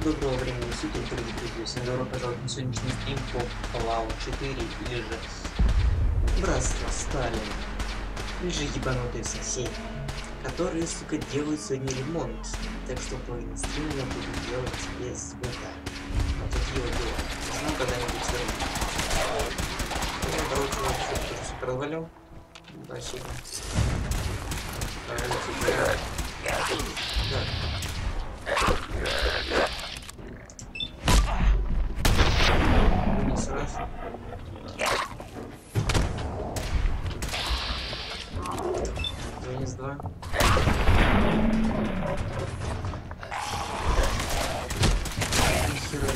Доброго времени суток, дорогие друзья. Всем добро пожаловать на сегодняшний стрим по Fallout 4 или же Братство Стали, или же ебанутые соседи, которые, сука, делают сегодня ремонт. Так что половину стрима я буду делать без звука. Вот такие вот дела. Не знаю, когда-нибудь свернуть. Я, короче, вообще все развалил. Спасибо. Да. Вынес раз. Вынес два. Нихера.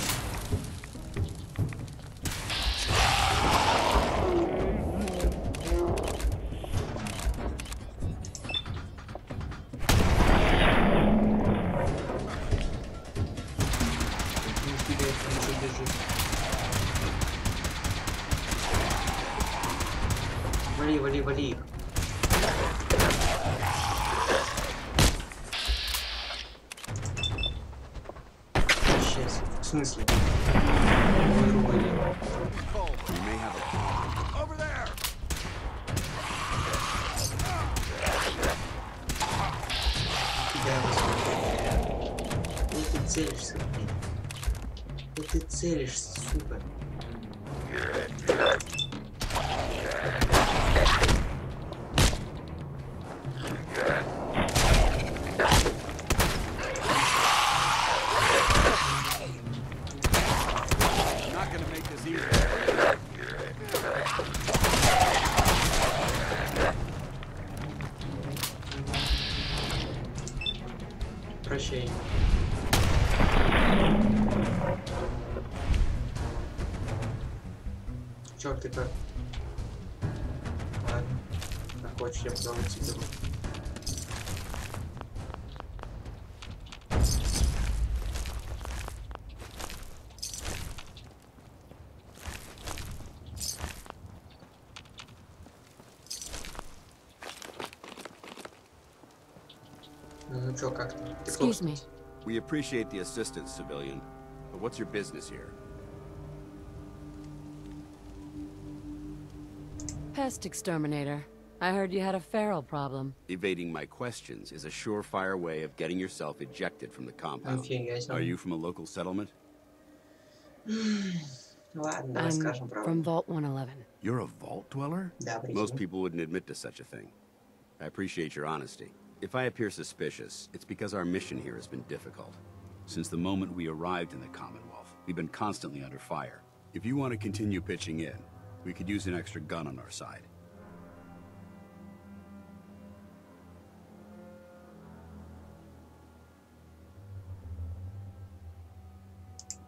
Вали, вали, вали их. Сейчас. В смысле? Другое дело. Где ты целишься, блин? Где ты целишься, сука? Прощай. Чё ты как? Ладно. А хочешь, я потом тебе. Ну чё, как ты? Excuse me. We appreciate the assistance, civilian. But what's your business here? Pest exterminator. I heard you had a feral problem. Evading my questions is a surefire way of getting yourself ejected from the compound. Are you from a local settlement? Ладно, давай скажем правду. From Vault 111. You're a vault dweller? Да, прикинь. Most people wouldn't admit to such a thing. I appreciate your honesty. If I appear suspicious, it's because our mission here has been difficult. Since the moment we arrived in the Commonwealth, we've been constantly under fire. If you want to continue pitching in, we could use an extra gun on our side.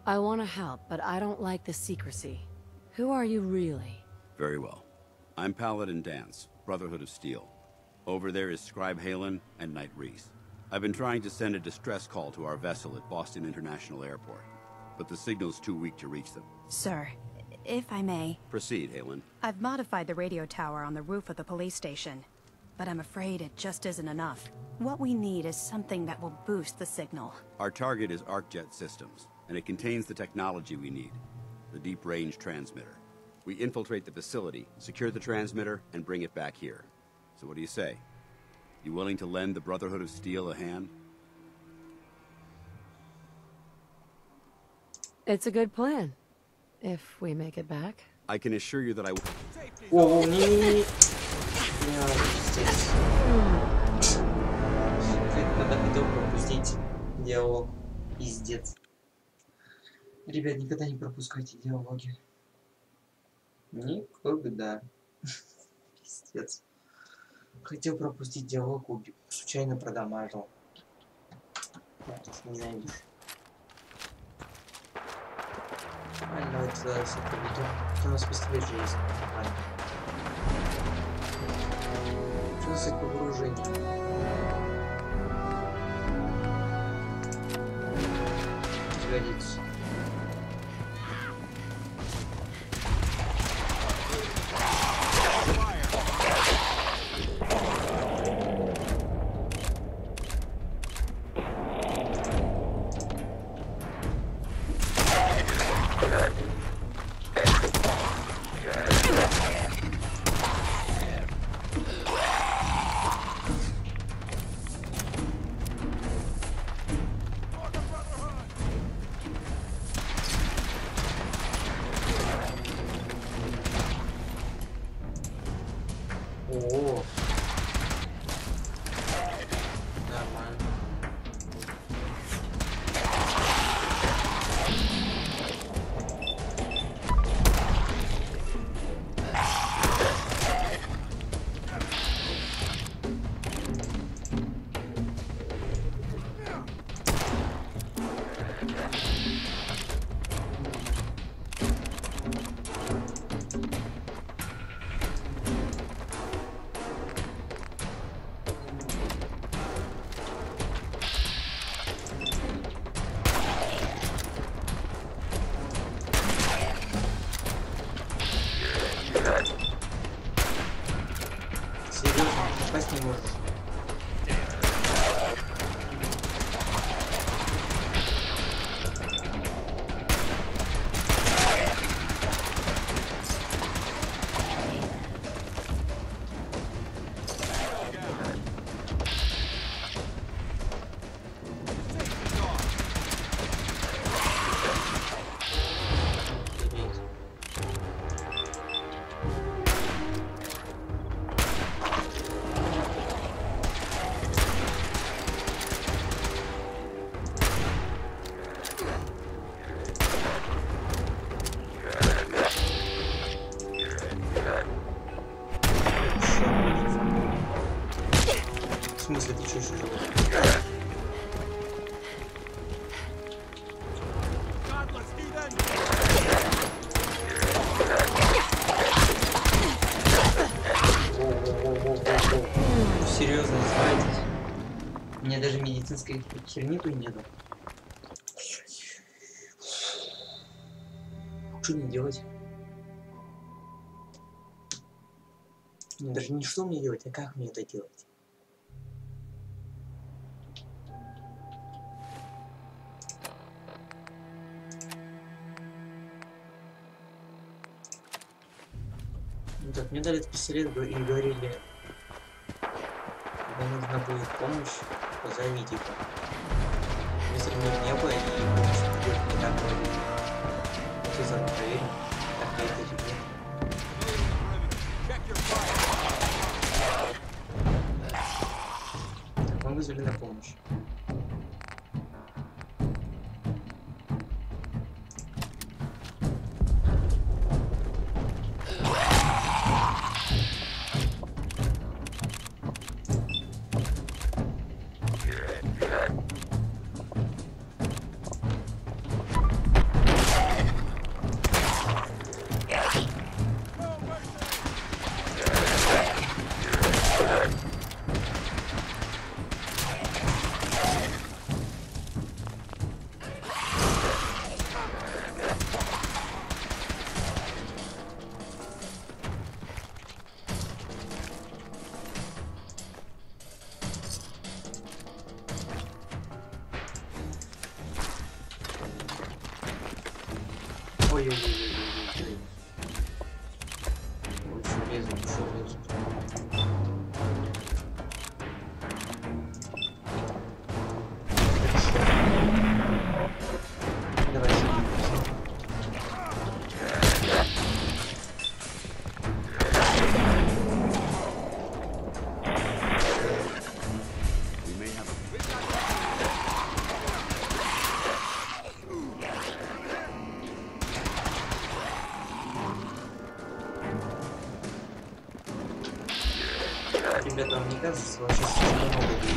I want to help, but I don't like the secrecy. Who are you really? Very well. I'm Paladin Dance, Brotherhood of Steel. Over there is Scribe Halen and Knight Reese. I've been trying to send a distress call to our vessel at Boston International Airport, but the signal's too weak to reach them. Sir, if I may... Proceed, Halen. I've modified the radio tower on the roof of the police station, but I'm afraid it just isn't enough. What we need is something that will boost the signal. Our target is ArcJet Systems, and it contains the technology we need, the deep-range transmitter. We infiltrate the facility, secure the transmitter, and bring it back here. So what do you say? You willing to lend the Brotherhood of Steel a hand? It's a good plan. If we make it back. I can assure you that I will. О, не-не-не. Когда хотел пропустить диалог. Пиздец. Ребят, никогда не пропускайте диалоги. Никогда. Пиздец. Хотел пропустить диалог, случайно продамажил. Ненавижу. Давайте дальше поведем. У нас быстрее жизнь. Ладно. Что за суть погружения? Годится. смысле ты чё еще живой? Серьезно, издеваетесь? У меня даже медицинской херни тут нету. Что мне делать? Мне даже не что мне делать, а как мне это делать? Ну так, мне дали этот пистолет и говорили, когда нужна будет помощь, позовите. Если мне не было, и помощь будет не так говорили. Вот и завтра проверим, так ли это или нет. Так, мы вызвали на помощь. Ой-ой-ой-ой-ой-ой. Вот что лезут, что лезут. Давай, ребята, вам не кажется, вообще слишком много будет?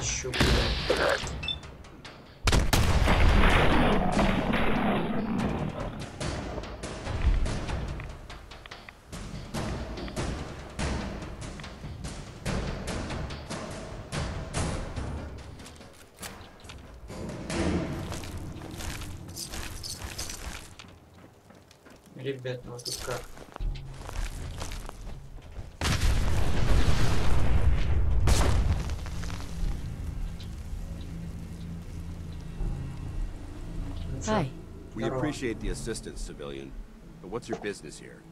Еще будет. Ребят, ну тут как? Hi. We appreciate the assistance, civilian. But what's your business here?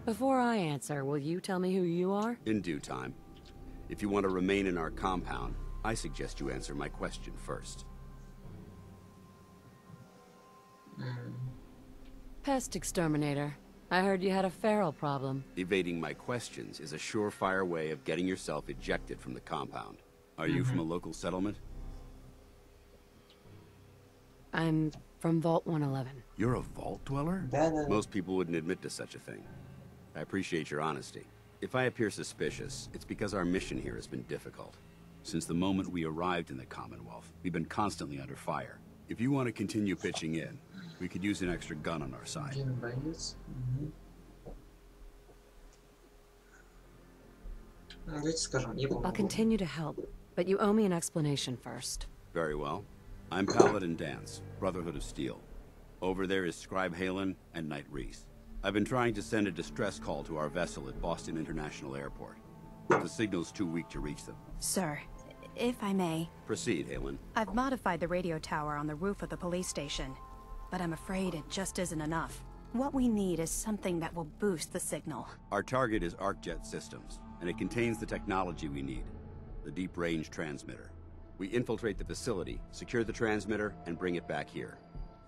Before I answer, will you tell me who you are? In due time. If you want to remain in our compound, I suggest you answer my question first. Pest exterminator. I heard you had a feral problem. Evading my questions is a surefire way of getting yourself ejected from the compound. Are you from a local settlement? I'm from Vault 111. You're a vault dweller? Most people wouldn't admit to such a thing. I appreciate your honesty. If I appear suspicious, it's because our mission here has been difficult. Since the moment we arrived in the Commonwealth, we've been constantly under fire. If you want to continue pitching in, we could use an extra gun on our side. I'll continue to help, but you owe me an explanation first. Very well. I'm Paladin Dance, Brotherhood of Steel. Over there is Scribe Halen and Knight Reese. I've been trying to send a distress call to our vessel at Boston International Airport. The signal's too weak to reach them. Sir, if I may... Proceed, Halen. I've modified the radio tower on the roof of the police station, but I'm afraid it just isn't enough. What we need is something that will boost the signal. Our target is ArcJet Systems, and it contains the technology we need. The deep-range transmitter. We infiltrate the facility, secure the transmitter, and bring it back here.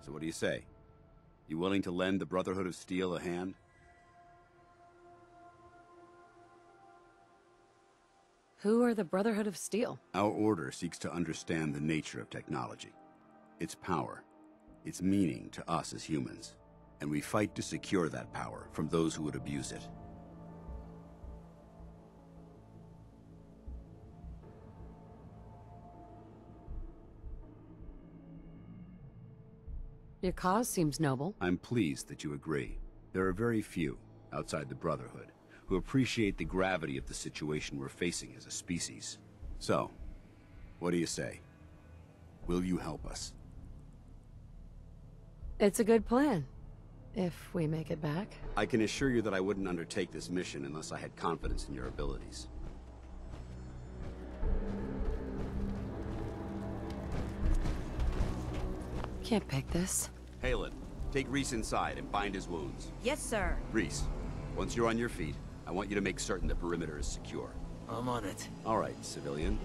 So what do you say? You willing to lend the Brotherhood of Steel a hand? Who are the Brotherhood of Steel? Our order seeks to understand the nature of technology, its power, its meaning to us as humans, and we fight to secure that power from those who would abuse it. Your cause seems noble. I'm pleased that you agree. There are very few, outside the Brotherhood, who appreciate the gravity of the situation we're facing as a species. So, what do you say? Will you help us? It's a good plan. If we make it back. I can assure you that I wouldn't undertake this mission unless I had confidence in your abilities. Can't pick this. Halen, take Reese inside and bind his wounds. Yes, sir. Reese, once you're on your feet, I want you to make certain the perimeter is secure. I'm on it. All right, civilian.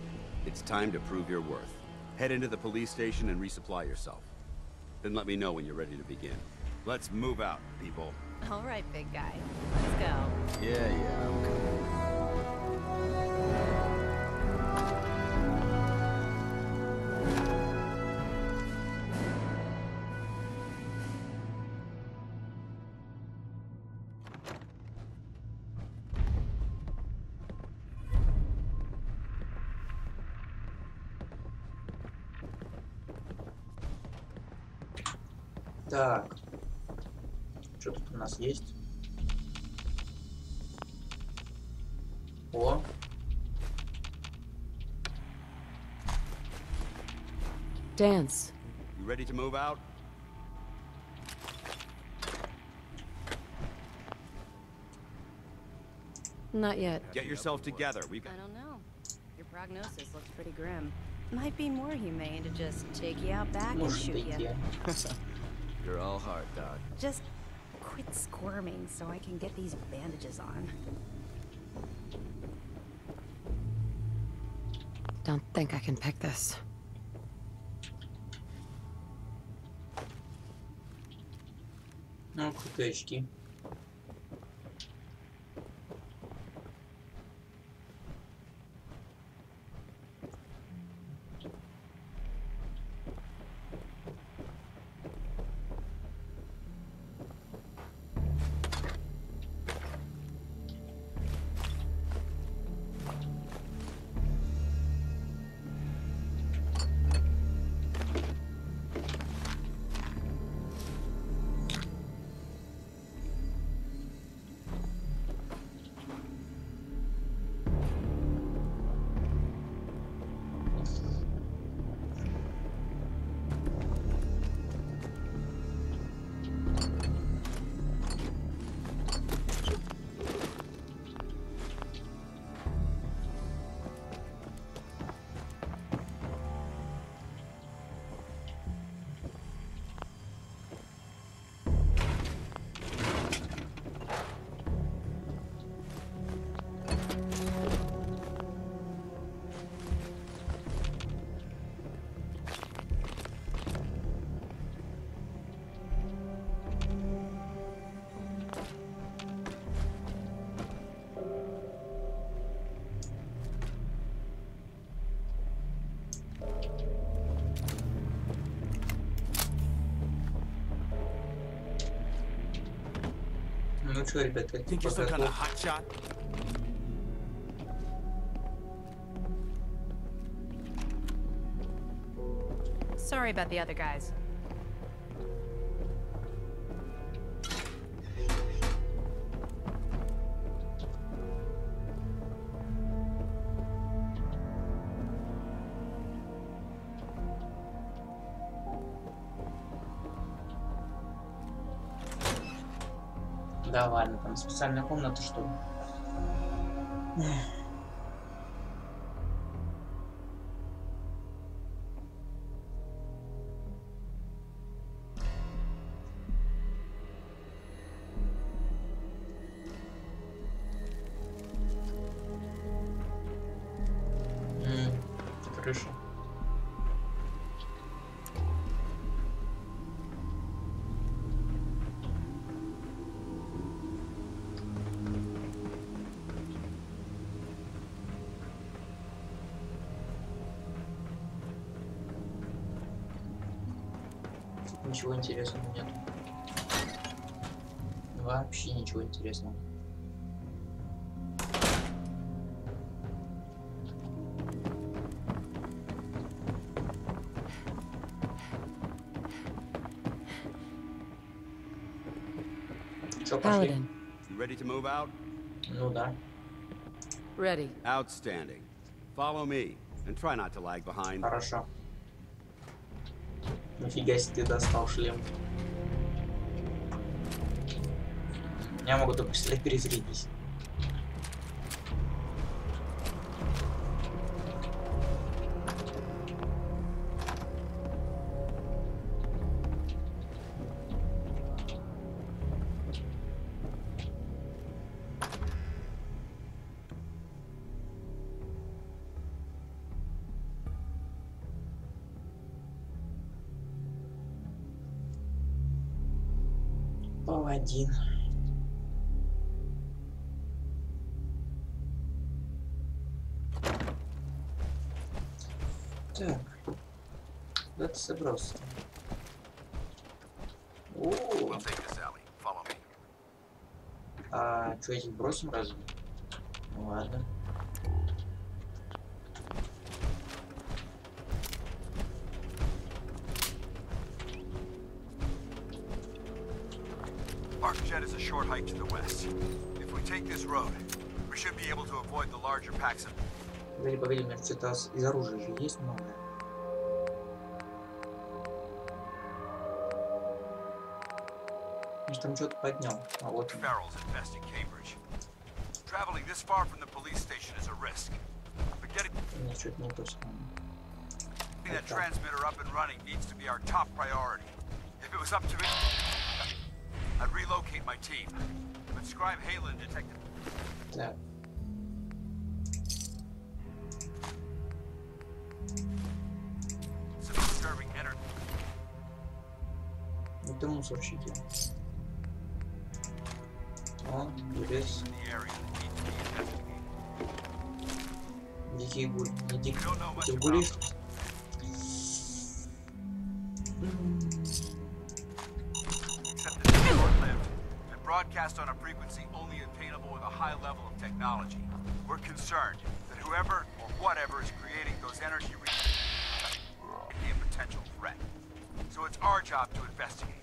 It's time to prove your worth. Head into the police station and resupply yourself. Then let me know when you're ready to begin. Let's move out, people. All right, big guy. Let's go. Yeah, I'm coming. Так. Что тут у нас есть? О. Dance. You ready to move out? Not yet. Get yourself together. We've got... I don't know. Your prognosis looks pretty grim. Might be more humane to just take you out back and Может shoot быть, you. я. You're all heart, Doc. Just quit squirming so I can get these bandages on. Don't think I can pick this. Ну, крутые очки. Ну что, ребята, Think you're some kind of hotshot? Sorry about the other guys. Да ладно, там специальная комната, что ли? крыше. Тут ничего интересного нет. Вообще ничего интересного. Чё, пошли? Paladin, You ready to move out? Ну да. ready. Outstanding. Follow me, and try not to lag behind. Хорошо. Нифига себе, ты достал шлем. Я могу только стрелять, перезарядись. Паладин. Так. Куда ты собрался? О, We'll take this alley. Follow me. а что, этих бросим разве? Ну ладно. Arcjet is a short hike to the west. If we take this road, we should be able to avoid the larger packs of... Погоди, погоди, у меня что-то из оружия же есть новое. Я же там что-то поднял. А вот он. Ferals infesting Cambridge. Traveling this far from the police station is a risk. But getting У меня что-то не то самое. that transmitter up and running needs to be our top priority. If it was up to me, I'd relocate my team. But Scribe Halen detected... Так. some disturbing energy Это мусорщики. О, лес. in the area that need to be investigated. Дикие гули. Не We дикие. don't know much Ты about гулишь? them. Except that it's short-lived and broadcast on a frequency only attainable with a high level of technology. We're concerned that whoever or whatever is creating those energy could be a potential threat. So it's our job to investigate.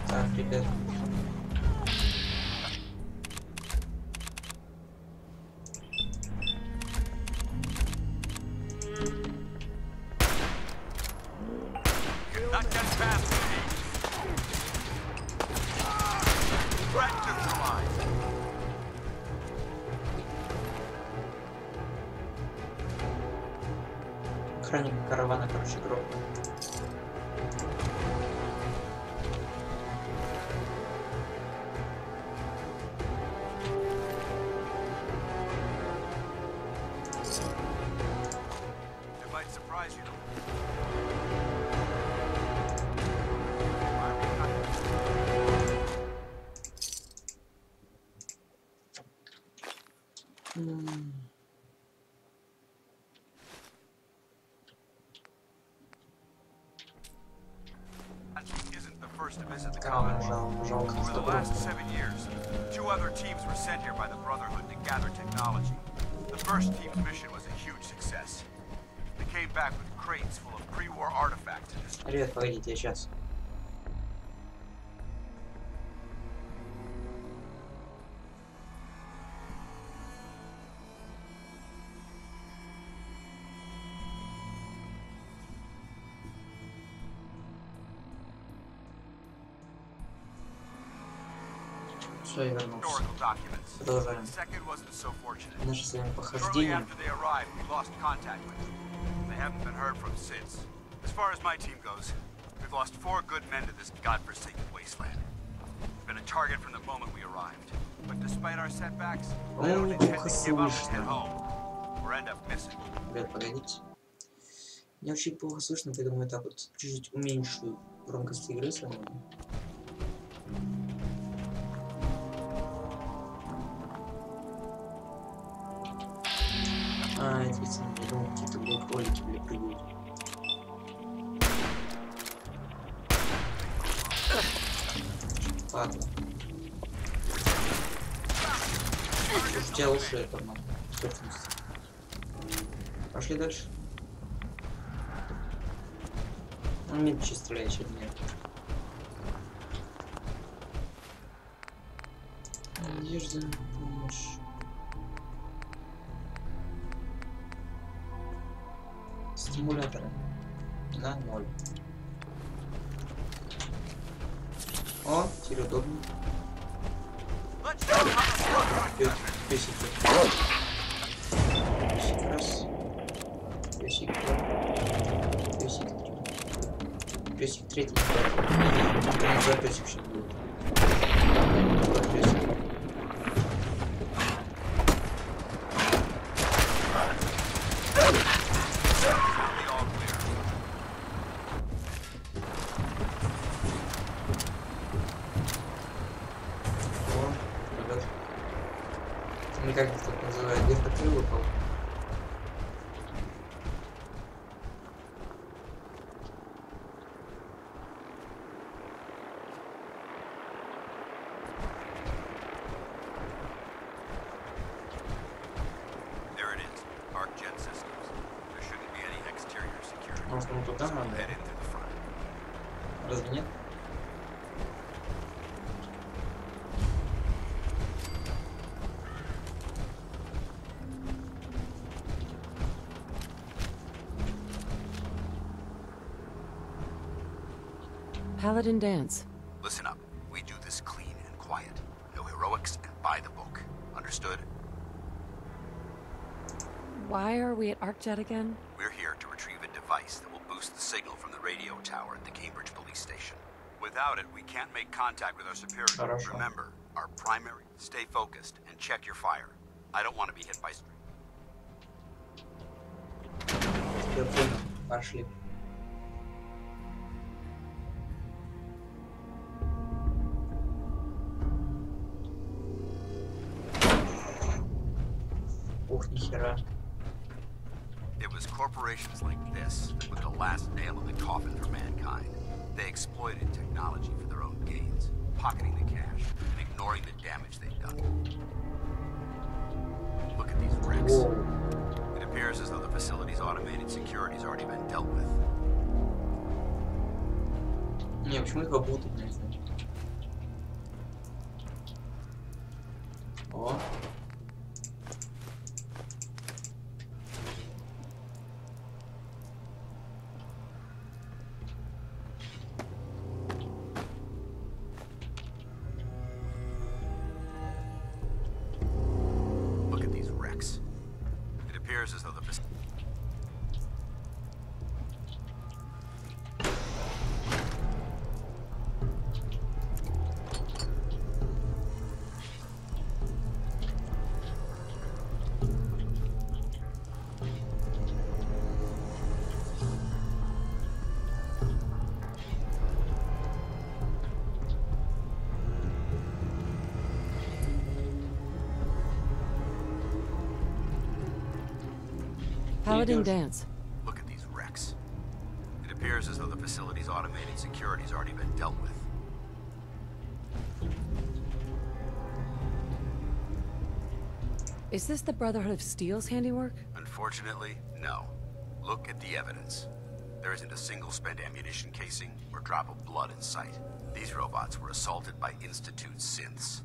Так, ребят. Not get past me. Threat neutralized. Охранник каравана, короче, грохнул. It might surprise you. Isn't the first to visit the Караван Commonwealth. жалко, Over the что last грохнул. 7 years, 2 other teams were sent here by the Brotherhood to gather technology. The first team's mission was a huge success. They came back with crates full of pre-war artifacts and Ребят, погодите, я сейчас. Все, я вернулся. Historical documents. Продолжаем. The second wasn't so fortunate. Наше с вами Shortly похождение. after they arrived, we lost contact with them. They haven't been heard from since. As far as my team goes, we've lost 4 good men to this godforsaken wasteland. We've been a target from the moment we arrived. But despite our setbacks, they don't intend to give up and head home, or end up missing. Ребят, погодите. Мне очень плохо слышно, поэтому я так вот чуть-чуть уменьшую громкость игры с вами. А, это ведь я думал, какие-то, блядь, ролики, блядь, прыгают. Ладно. У тебя уши это нормально. Собственность. Пошли дальше. Он меньше стреляет, чем нет. Надежда, помощь. Стимуляторы на 0. О, теперь удобно. Песик. Песик раз. Песик два. Песик три. Песик третий. Два песик сейчас будет. Два песик. Как это так называют? Где-то ты выпал. Может, ему туда надо? Разве нет? Paladin dance. Listen up. We do this clean and quiet. No heroics and by the book. Understood? Why are we at ArcJet again? We're here to retrieve a device that will boost the signal from the radio tower at the Cambridge police station. Without it, we can't make contact with our superior. Хорошо. Remember, our primary, stay focused and check your fire. I don't want to be hit by... Я понял. Пошли. Ух, нихера. It was corporations like this that put the last nail in the coffin for mankind. They exploited technology for their own gains, pocketing the cash and ignoring the damage they've done. Look at these wrecks. Whoa. It appears as though the facility's automated security's already been dealt with. Не, почему их обутать не знаю. О. Look at these wrecks. It appears as though the Paladin dance. Look at these wrecks. It appears as though the facility's automated security's already been dealt with. Is this the Brotherhood of Steel's handiwork? Unfortunately, no. Look at the evidence. There isn't a single spent ammunition casing or drop of blood in sight. These robots were assaulted by Institute synths.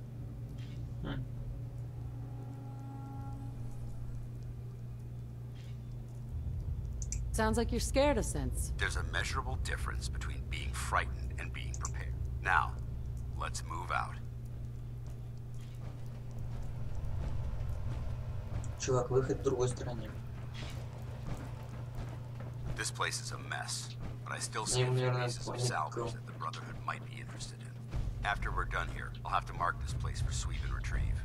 Sounds like you're scared of synths. There's a measurable difference between being frightened and being prepared. Now, let's move out. Чувак, выход в другой стороне. This place is a mess, but I still see a few pieces of salvage that the Brotherhood might be interested in. After we're done here, I'll have to mark this place for sweep and retrieve.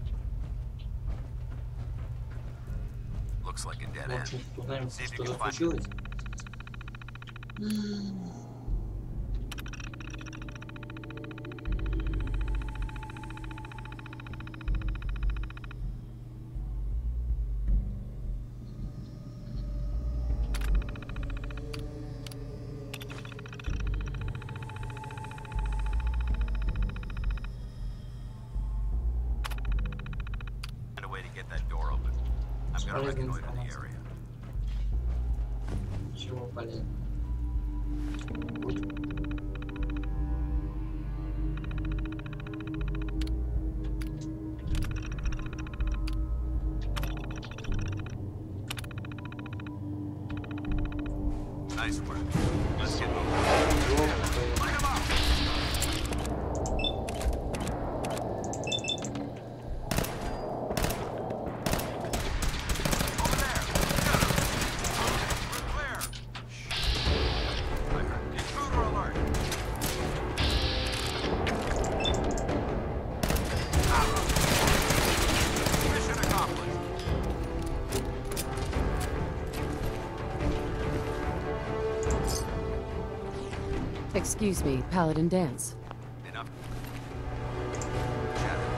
Looks like a dead end. Узнаем, See if что you тут can find случилось. a way to get that door open. I've got to reconnoiter the area. Чего полезно? Будь. Nice work. Let's get moving. Light 'em up! Over there! Got 'em! We're clear! Intruder alert! Mission accomplished. Excuse me, Paladin Dance. Enough. Chatter.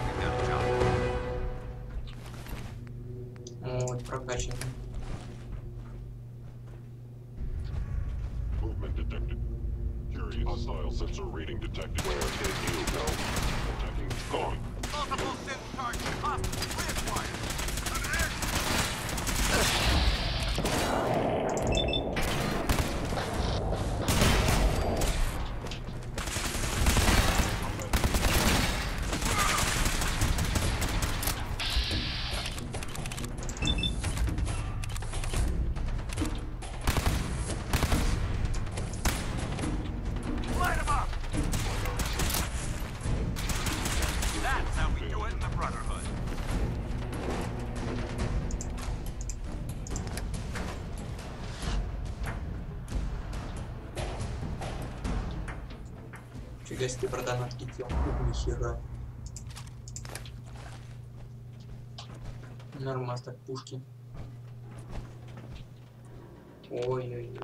We've got a job. Вот, прокачан. Movement detected. Curious. Hostile sensor reading detected. Where did you go? Attacking. Gone. Multiple synth targets. Hostiles reacquired. Under there. Light 'em up! That's how we do it in the Brotherhood. Фига себе, про донат летел. Нихера. Нормас так пушки. Ой-ой-ой.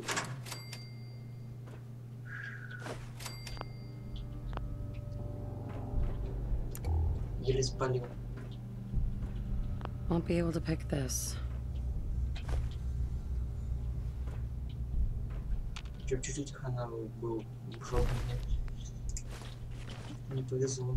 Еле спалил. Won't be able to pick this. Чё, чуть-чуть хана был в жопу мне. Не повезло.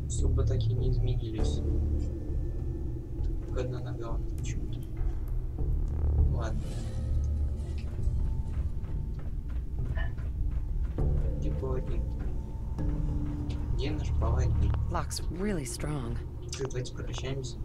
Зубы так и не изменились. Только одна нога у нас почему-то. Ладно. Где поводник? Где наш поводник? Lock's really strong. Что, давайте прокачаемся.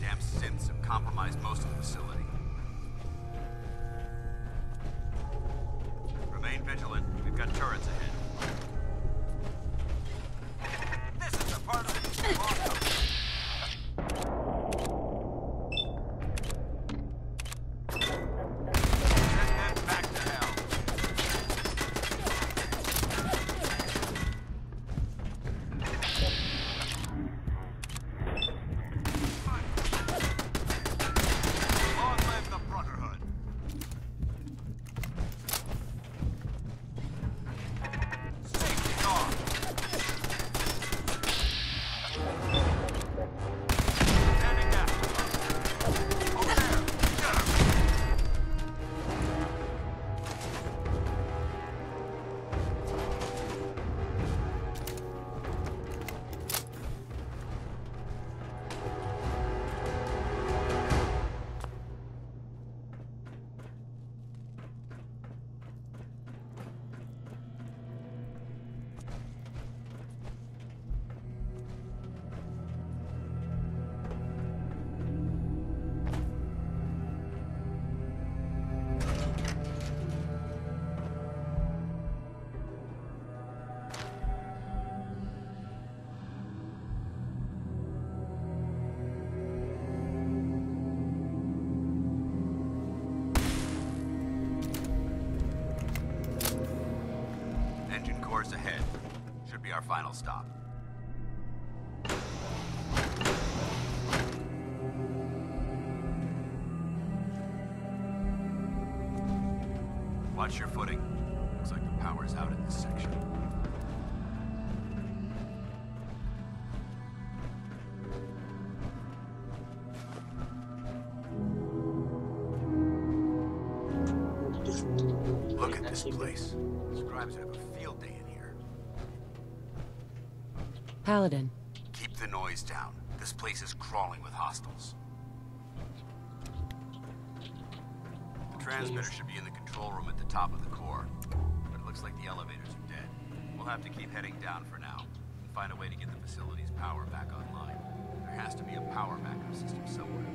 Damn synths have compromised most of the facility. they'll stop. Watch your footing. Looks like the power's out in this section. Look at this place. Scribes would have a field day in here. Paladin. Keep the noise down. This place is crawling with hostiles. The transmitter should be in the control room at the top of the core, but it looks like the elevators are dead. We'll have to keep heading down for now and find a way to get the facility's power back online. There has to be a power backup system somewhere.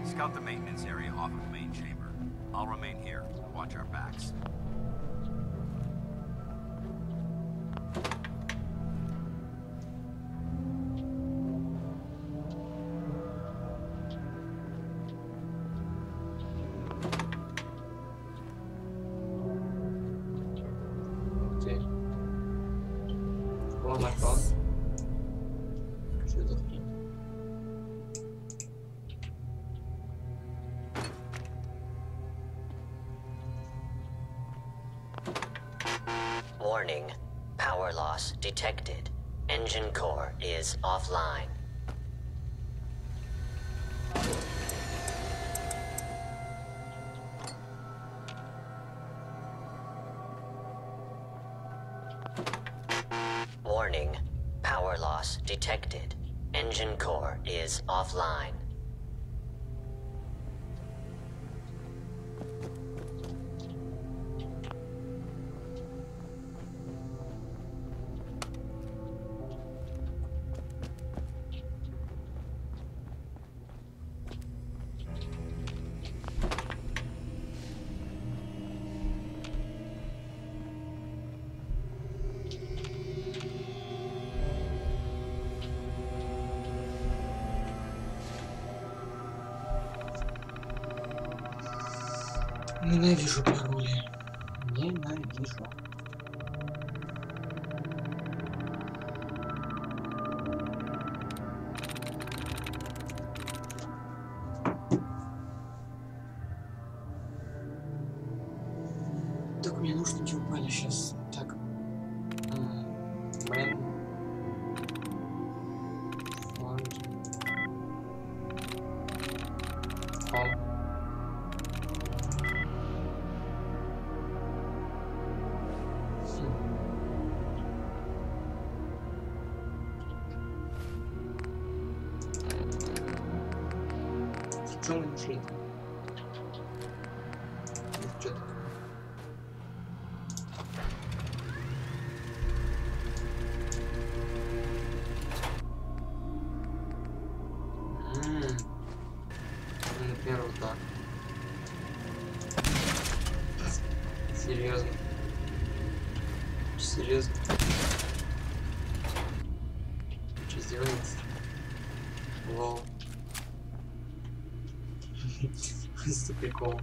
Scout the maintenance area off of the main chamber. I'll remain here and watch our backs. Okay. Oh my god. Что за хрень? Warning. Power loss detected. Engine core is offline. Warning. Power loss detected. Engine core is offline. Ненавижу пароли. Ненавижу. Так, мне наушники упали сейчас. Так. Мэн. Фонд. Хом. Что мы нашли? Что такое? Например, вот так. Серьезно? Серьезно? Что сделается? Лол. Просто прикол.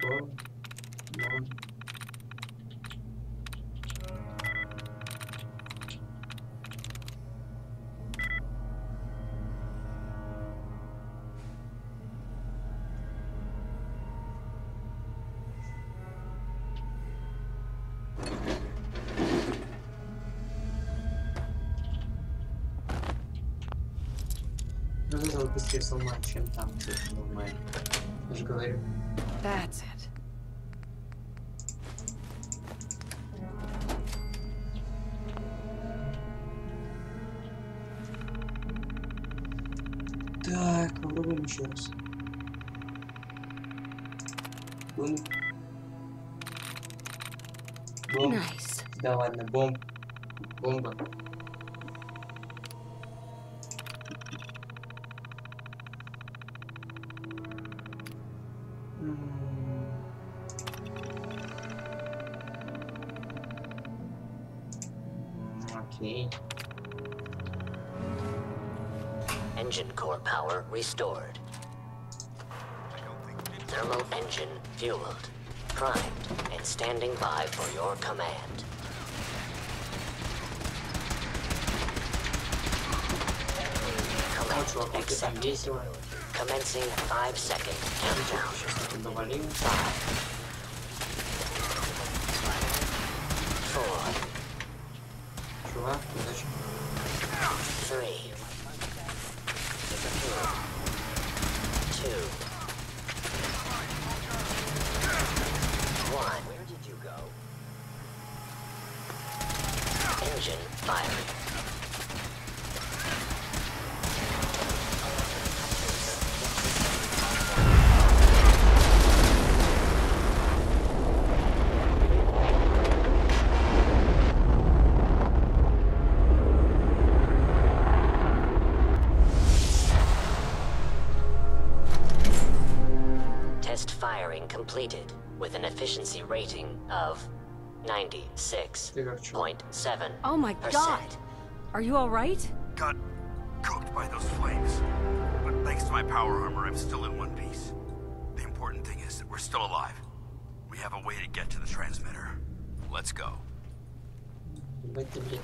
Бон. Ну, это вот быстрее сломать, чем там, нормально. Я же говорю. That's it. Так, попробуем еще раз. Бум. Nice. Да ладно, бомба. Окей. Engine core power restored. Thermal engine fueled, primed, and standing by for your command. Command accepted. Commencing 5-second countdown. 5, 4, Чувак, удачи. 3, 2, 1. Where did you go? Engine firing. Firing completed with an efficiency rating of 96.7%. Oh my god! Are you alright? Got cooked by those flames. But thanks to my power armor, I'm still in one piece. The important thing is that we're still alive. We have a way to get to the transmitter. Let's go. Ебать, блядь.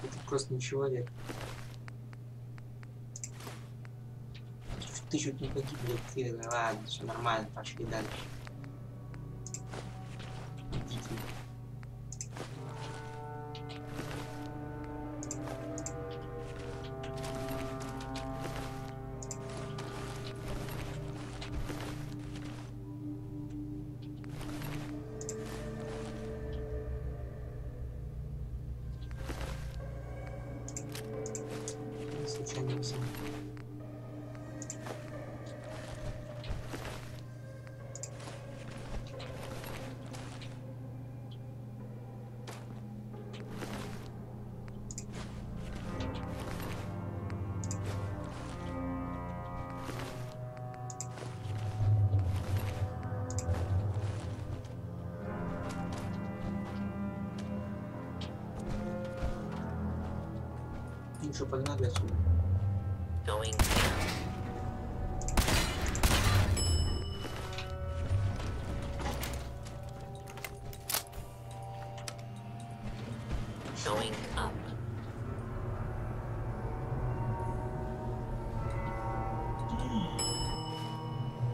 Это просто не человек. Ты чуть не погиб, блядь, ты, ладно, все нормально, пошли дальше. Идите. Случайно все. Ну что, погнали отсюда. Going up.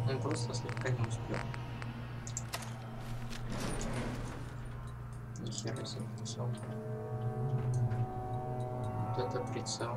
Он просто слегка не успел. Нихера себе прицел. Вот это прицел.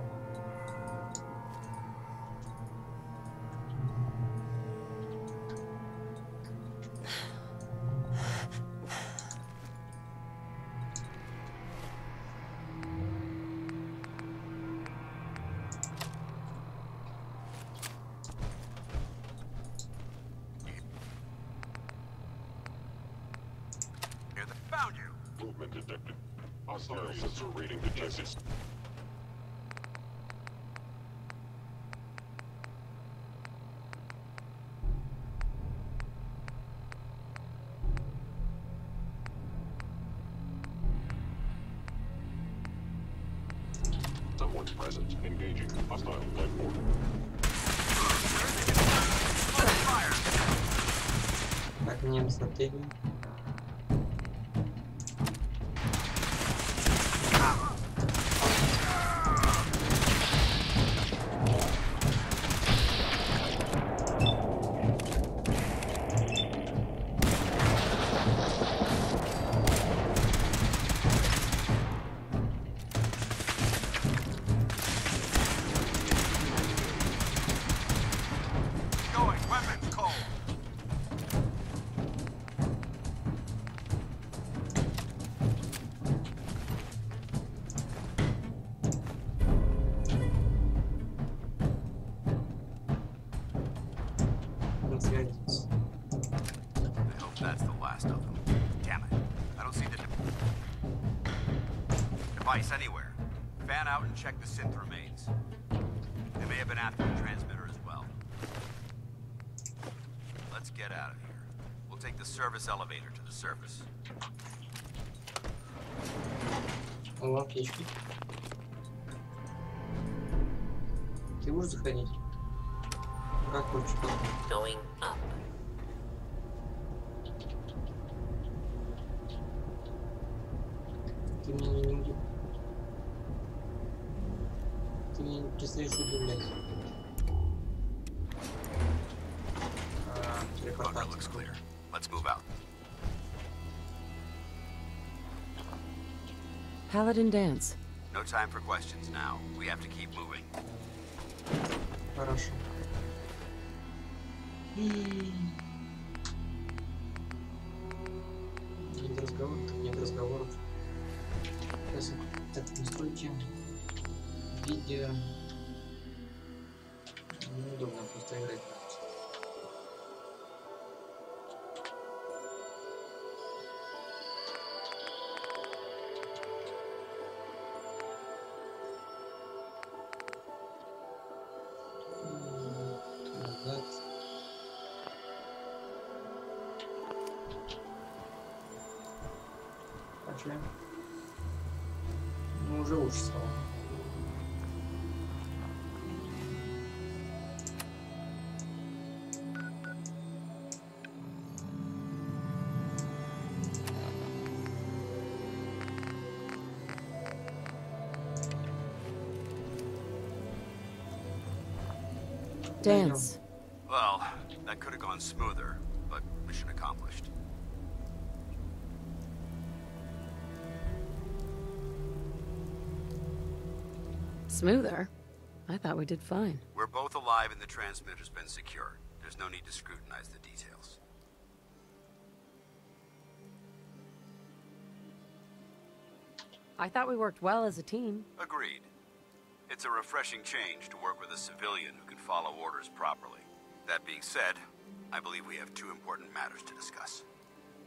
Found you. Movement detected. Hostile sensor reading detected. Someone's present. Engaging. Hostile platform. Так, немец на тыге. Going, weapons cold. Не связывается. I hope that's the last of them. Damn it. I don't see the device anywhere. Fan out and check the synth remains. They may have been after the transmitter as well. Let's get out of here. We'll take the service elevator to the surface. О, аптечки. Ты можешь заходить? Как хочешь. Going up. Ты меня не удивляешь. Ты меня не перестаешь удивлять. Bunker looks clear. Let's move out. Paladin dance. No time for questions now. We have to keep moving. Хорошо. Нет разговоров, нет разговоров. Сейчас, так, настройки. Видео. Неудобно просто играть. Назад. Пошли. Ну, уже лучше стало. Dance. Well, that could have gone smoother, but mission accomplished. Smoother? I thought we did fine. We're both alive and the transmitter's been secured. There's no need to scrutinize the details. I thought we worked well as a team. Agreed. It's a refreshing change to work with a civilian who can follow orders properly. That being said, I believe we have two important matters to discuss.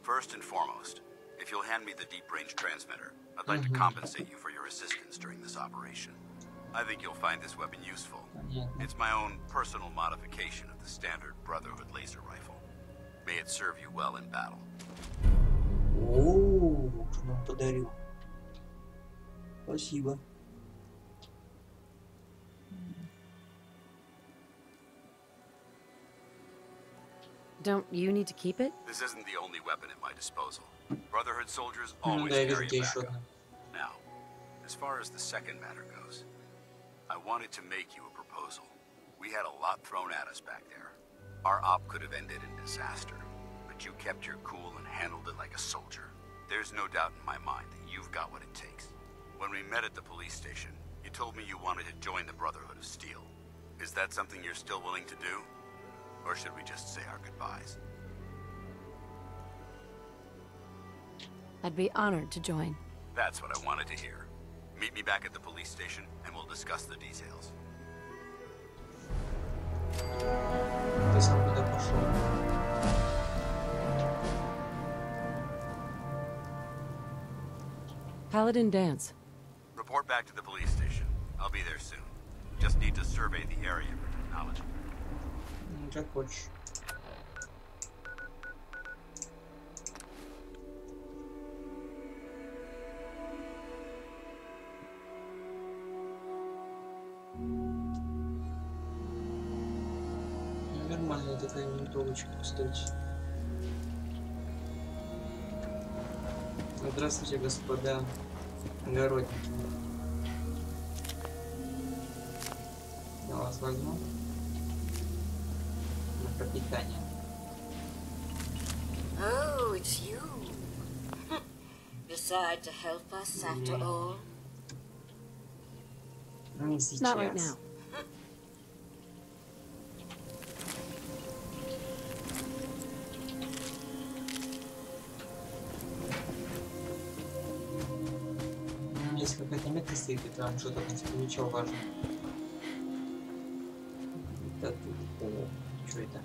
First and foremost, if you'll hand me the deep-range transmitter, I'd like to compensate you for your assistance during this operation. I think you'll find this weapon useful. It's my own personal modification of the standard Brotherhood laser rifle. May it serve you well in battle. О, нам подарил. Спасибо. Don't you need to keep it? This isn't the only weapon at my disposal. Brotherhood soldiers always Да, я carry вижу, a еще backup. одна. Now, as far as the second matter goes, I wanted to make you a proposal. We had a lot thrown at us back there. Our op could have ended in disaster, but you kept your cool and handled it like a soldier. There's no doubt in my mind that you've got what it takes. When we met at the police station, you told me you wanted to join the Brotherhood of Steel. Is that something you're still willing to do? Or should we just say our goodbyes? I'd be honored to join. That's what I wanted to hear. Meet me back at the police station and we'll discuss the details. Ты сам куда пошел? Paladin dance. Report back to the police station. I'll be there soon. Just need to survey the area for technology. Как хочешь. Нормальная такая винтовочка, кстати. Здравствуйте, господа огородники. Я вас возьму на пропитание. Oh, it's you. Decide to help us after all? Ну, не сейчас. Not right now. Если какая-то метка стоит, и там что-то там ничего важного. Это тут. О, что это?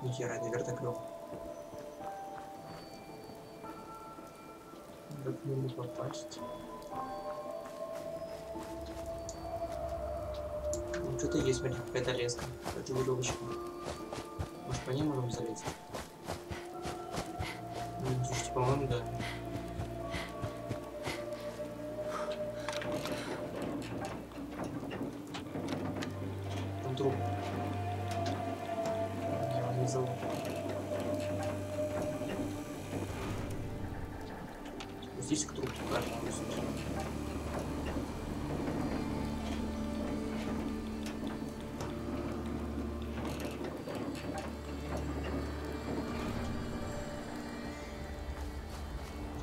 Нихера, это вертокрыл. Как к нему попасть? Ну, что-то есть, смотри, какая-то леска. Это веревочка. Может, по ней можем залезть? Ну, слушайте, по-моему, да. Здесь к трупу каждого высунуть.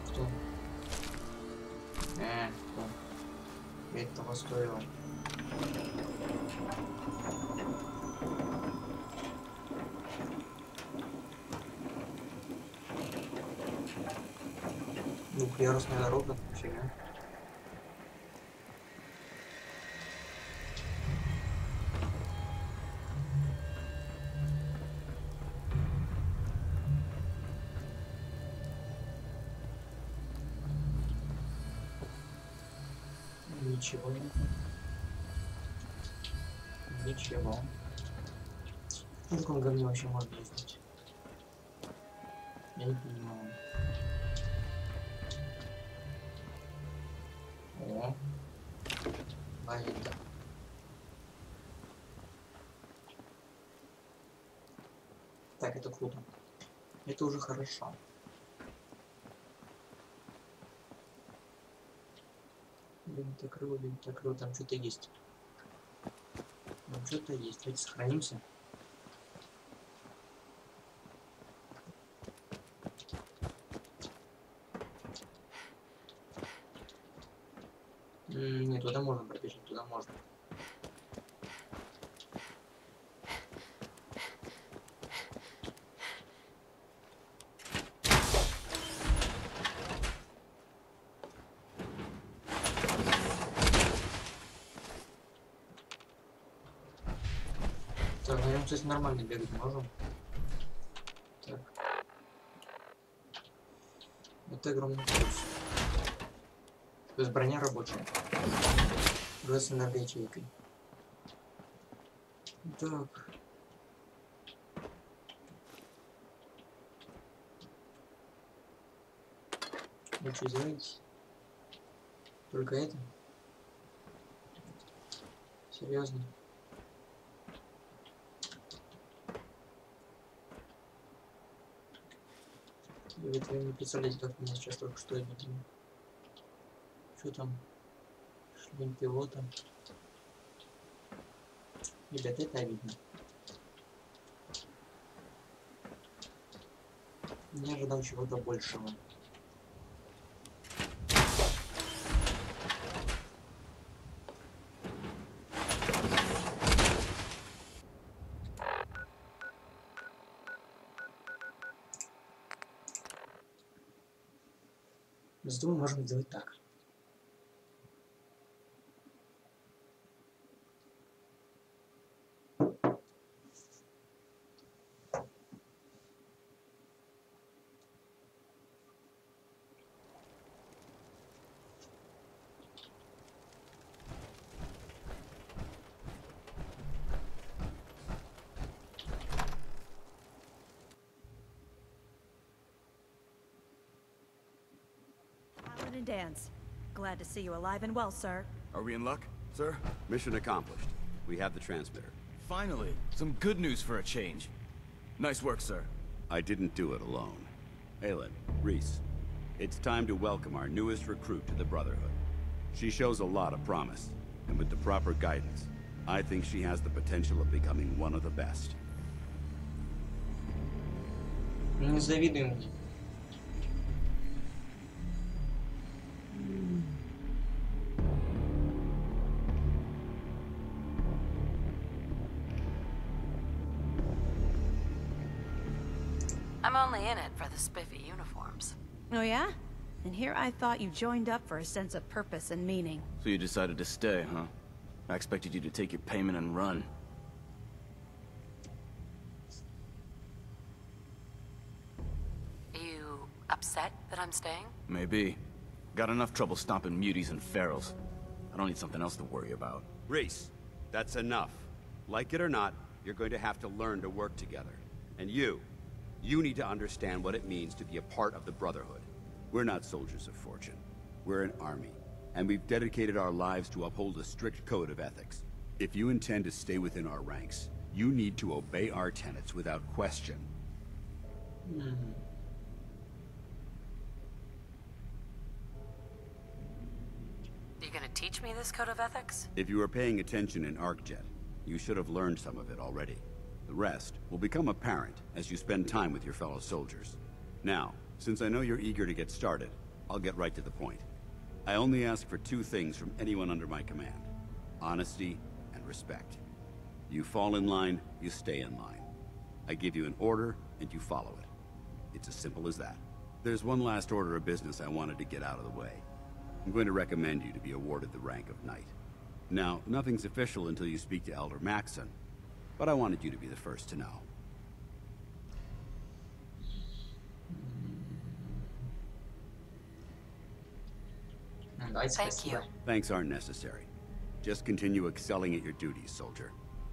Кто? Кто? Этого стоило. Двухъярусная дорога, фига. Ничего нет. Ничего. На каком говне вообще можно ездить? Я не понимаю. О, валюта. Так, это круто. Это уже хорошо. Винтокрыл, там что-то есть. Там что-то есть. Давайте сохранимся. Нет, туда можно пробежать, туда можно. Так, наверное, кстати, нормально бегать можем. Так. Это огромный плюс. То есть броня рабочая. Уже с энергоячейкой. Так. Вы что делаете? Только это? Серьезно? Вы не представляете, как меня сейчас только что обидели. Что там? Шлем пилота. Ребят, это обидно. Не ожидал чего-то большего. Зато мы можем сделать так. And dance. Glad to see you alive and well, sir. Are we in luck, sir? Mission accomplished. We have the transmitter. Finally, some good news for a change. Nice work, sir. I didn't do it alone. Aylin, Reese, it's time to welcome our newest recruit to the Brotherhood. She shows a lot of promise, and with the proper guidance, I think she has the potential of becoming one of the best. Не завидуем мне. I'm only in it for the spiffy uniforms. Oh yeah? And here I thought you joined up for a sense of purpose and meaning. So you decided to stay, huh? I expected you to take your payment and run. You upset that I'm staying? Maybe. Got enough trouble stomping muties and ferals. I don't need something else to worry about. Reese, that's enough. Like it or not, you're going to have to learn to work together. And you need to understand what it means to be a part of the Brotherhood. We're not soldiers of fortune. We're an army, and we've dedicated our lives to uphold a strict code of ethics. If you intend to stay within our ranks, you need to obey our tenets without question. You gonna teach me this code of ethics? If you were paying attention in ArcJet, you should have learned some of it already. The rest will become apparent as you spend time with your fellow soldiers. Now, since I know you're eager to get started, I'll get right to the point. I only ask for two things from anyone under my command: honesty and respect. You fall in line, you stay in line. I give you an order, and you follow it. It's as simple as that. There's one last order of business I wanted to get out of the way. I'm going to recommend you to be awarded the rank of Knight. Now, nothing's official until you speak to Elder Maxson, but I wanted you to be the first to know. Thank you. Thanks aren't necessary. Just continue excelling at your duties, soldier.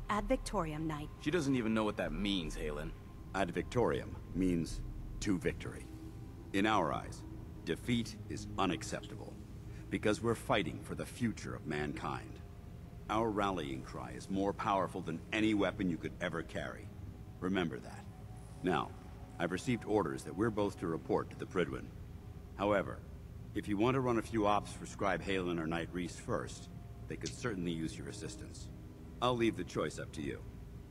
Ad Victoriam, Knight. She doesn't even know what that means, Halen. Ad Victoriam means to victory. In our eyes, defeat is unacceptable, because we're fighting for the future of mankind. Our rallying cry is more powerful than any weapon you could ever carry. Remember that. Now, I've received orders that we're both to report to the Prydwen. However, if you want to run a few ops for Scribe Halen or Knight Reese first, they could certainly use your assistance. I'll leave the choice up to you.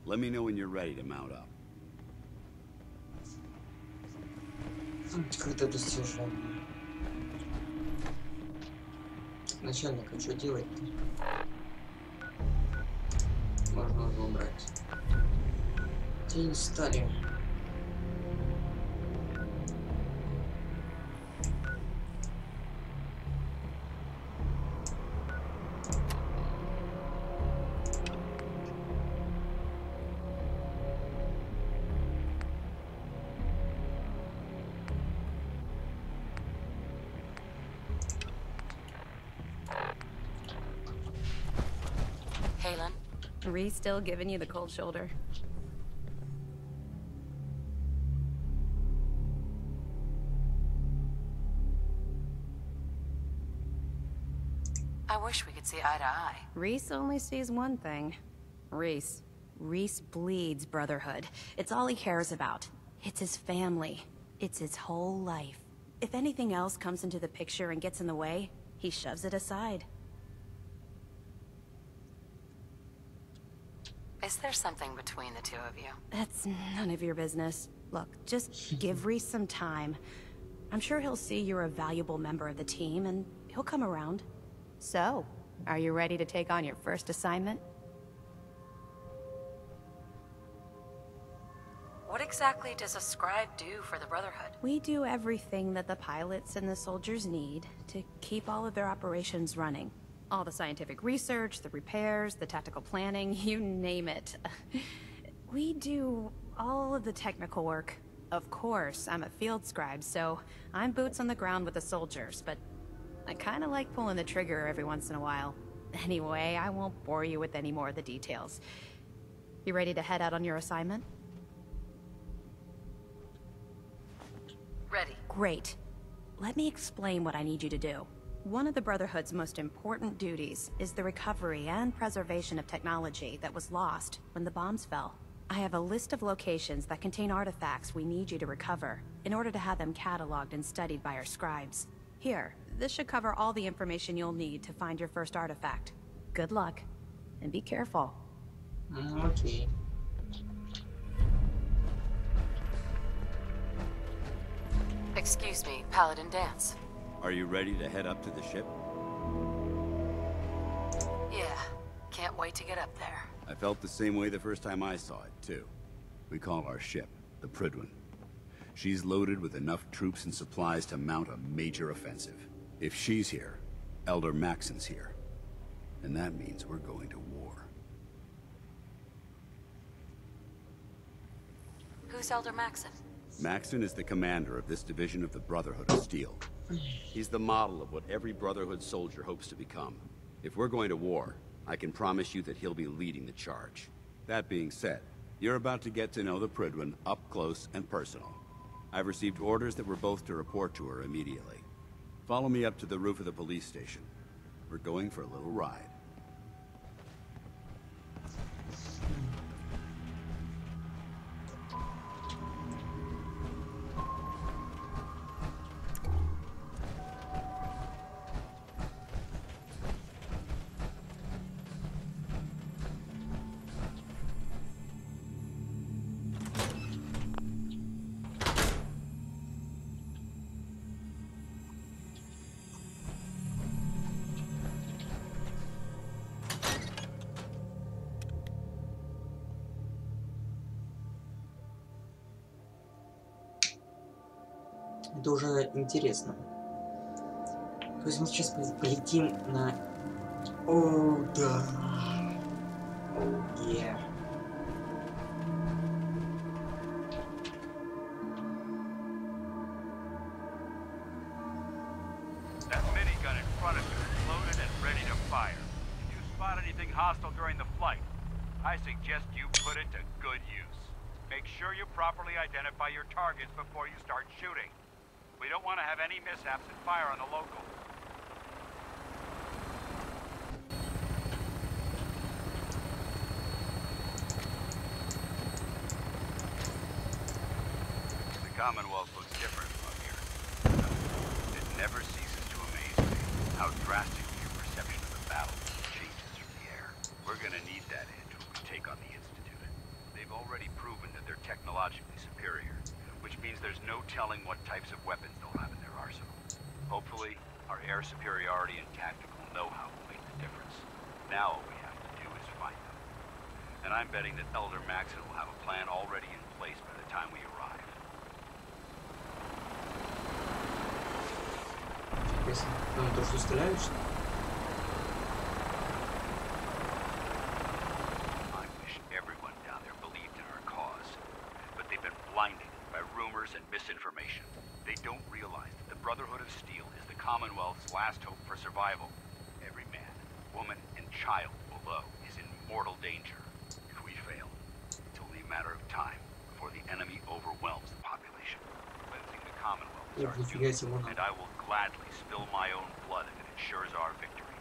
Let me know when you're ready to mount up. Открыто достижение. Начальник, а что делать-то? Можно уже убрать. Тень стали. Halen? Reese still giving you the cold shoulder? I wish we could see eye to eye. Reese only sees one thing. Reese. Reese bleeds brotherhood. It's all he cares about. It's his family. It's his whole life. If anything else comes into the picture and gets in the way, he shoves it aside. Is there something between the two of you? That's none of your business. Look, just give Reese some time. I'm sure he'll see you're a valuable member of the team, and he'll come around. So, are you ready to take on your first assignment? What exactly does a scribe do for the Brotherhood? We do everything that the pilots and the soldiers need to keep all of their operations running. All the scientific research, the repairs, the tactical planning, you name it. We do all of the technical work. Of course, I'm a field scribe, so I'm boots on the ground with the soldiers, but I kinda like pulling the trigger every once in a while. Anyway, I won't bore you with any more of the details. You ready to head out on your assignment? Ready. Great. Let me explain what I need you to do. One of the Brotherhood's most important duties is the recovery and preservation of technology that was lost when the bombs fell. I have a list of locations that contain artifacts we need you to recover in order to have them cataloged and studied by our scribes. Here, this should cover all the information you'll need to find your first artifact. Good luck, and be careful. Okay. Excuse me, Paladin Dance. Are you ready to head up to the ship? Yeah, can't wait to get up there. I felt the same way the first time I saw it, too. We call our ship the Prydwen. She's loaded with enough troops and supplies to mount a major offensive. If she's here, Elder Maxson's here. And that means we're going to war. Who's Elder Maxson? Maxson is the commander of this division of the Brotherhood of Steel. He's the model of what every Brotherhood soldier hopes to become. If we're going to war, I can promise you that he'll be leading the charge. That being said, you're about to get to know the Prydwen up close and personal. I've received orders that we're both to report to her immediately. Follow me up to the roof of the police station. We're going for a little ride. Это уже интересно. То есть мы сейчас полетим на... О, да. О, yeah. That minigun in front of you is loaded and ready to fire. If you spot anything hostile during the flight, I suggest you put it to good use. Make sure you properly identify your targets before you start shooting. We don't want to have any mishaps and fire on the local. The Commonwealth looks different from up here. It never ceases to amaze me how drastically your perception of the battle changes from the air. We're gonna need that edge when we take on the Institute. They've already proven that they're technologically superior, which means there's no telling what types of weapons they'll have in their arsenal. Hopefully, our air superiority and tactical know-how will make the difference. Now all we have to do is find them. And I'm betting that Elder Maxon will have a plan already in place by the time we arrive. Интересно. Ну, то, что стреляют, что ли? I wish everyone down there believed in our cause, but they've been blinded by rumors and misinformation. They don't realize that the Brotherhood of Steel is the Commonwealth's last hope for survival. Every man, woman, and child below is in mortal danger. If we fail, it's only a matter of time before the enemy overwhelms the population. Cleansing the Commonwealth is our duty, and I will gladly spill my own blood if it ensures our victory.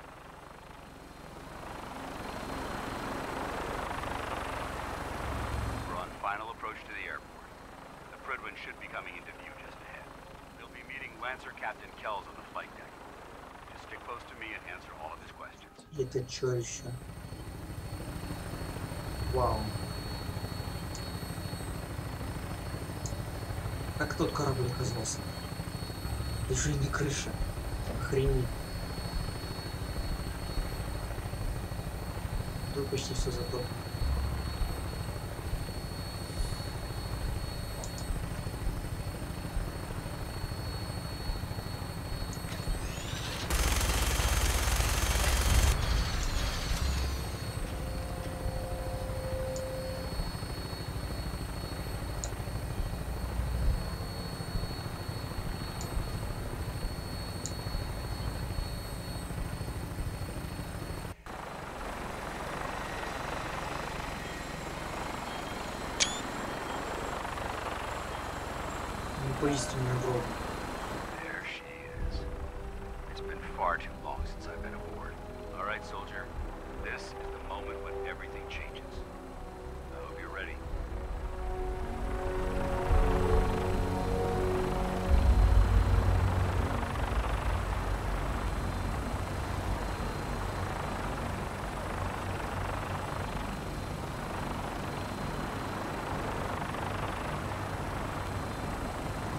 We're on final approach to the airport. The Prydwen should be coming into view just ahead. They'll be meeting Lancer Captain Kells on the flight deck. Just stick close to me and answer all of his questions. Это что еще? Вау. Как тот корабль оказался? Еще и не крыша. Охренеть. Тут почти все затоплено. Поистине огромный. There she is. It's been far too long since I've been aboard. All right, soldier. This is the moment when everything changes. I hope you're ready.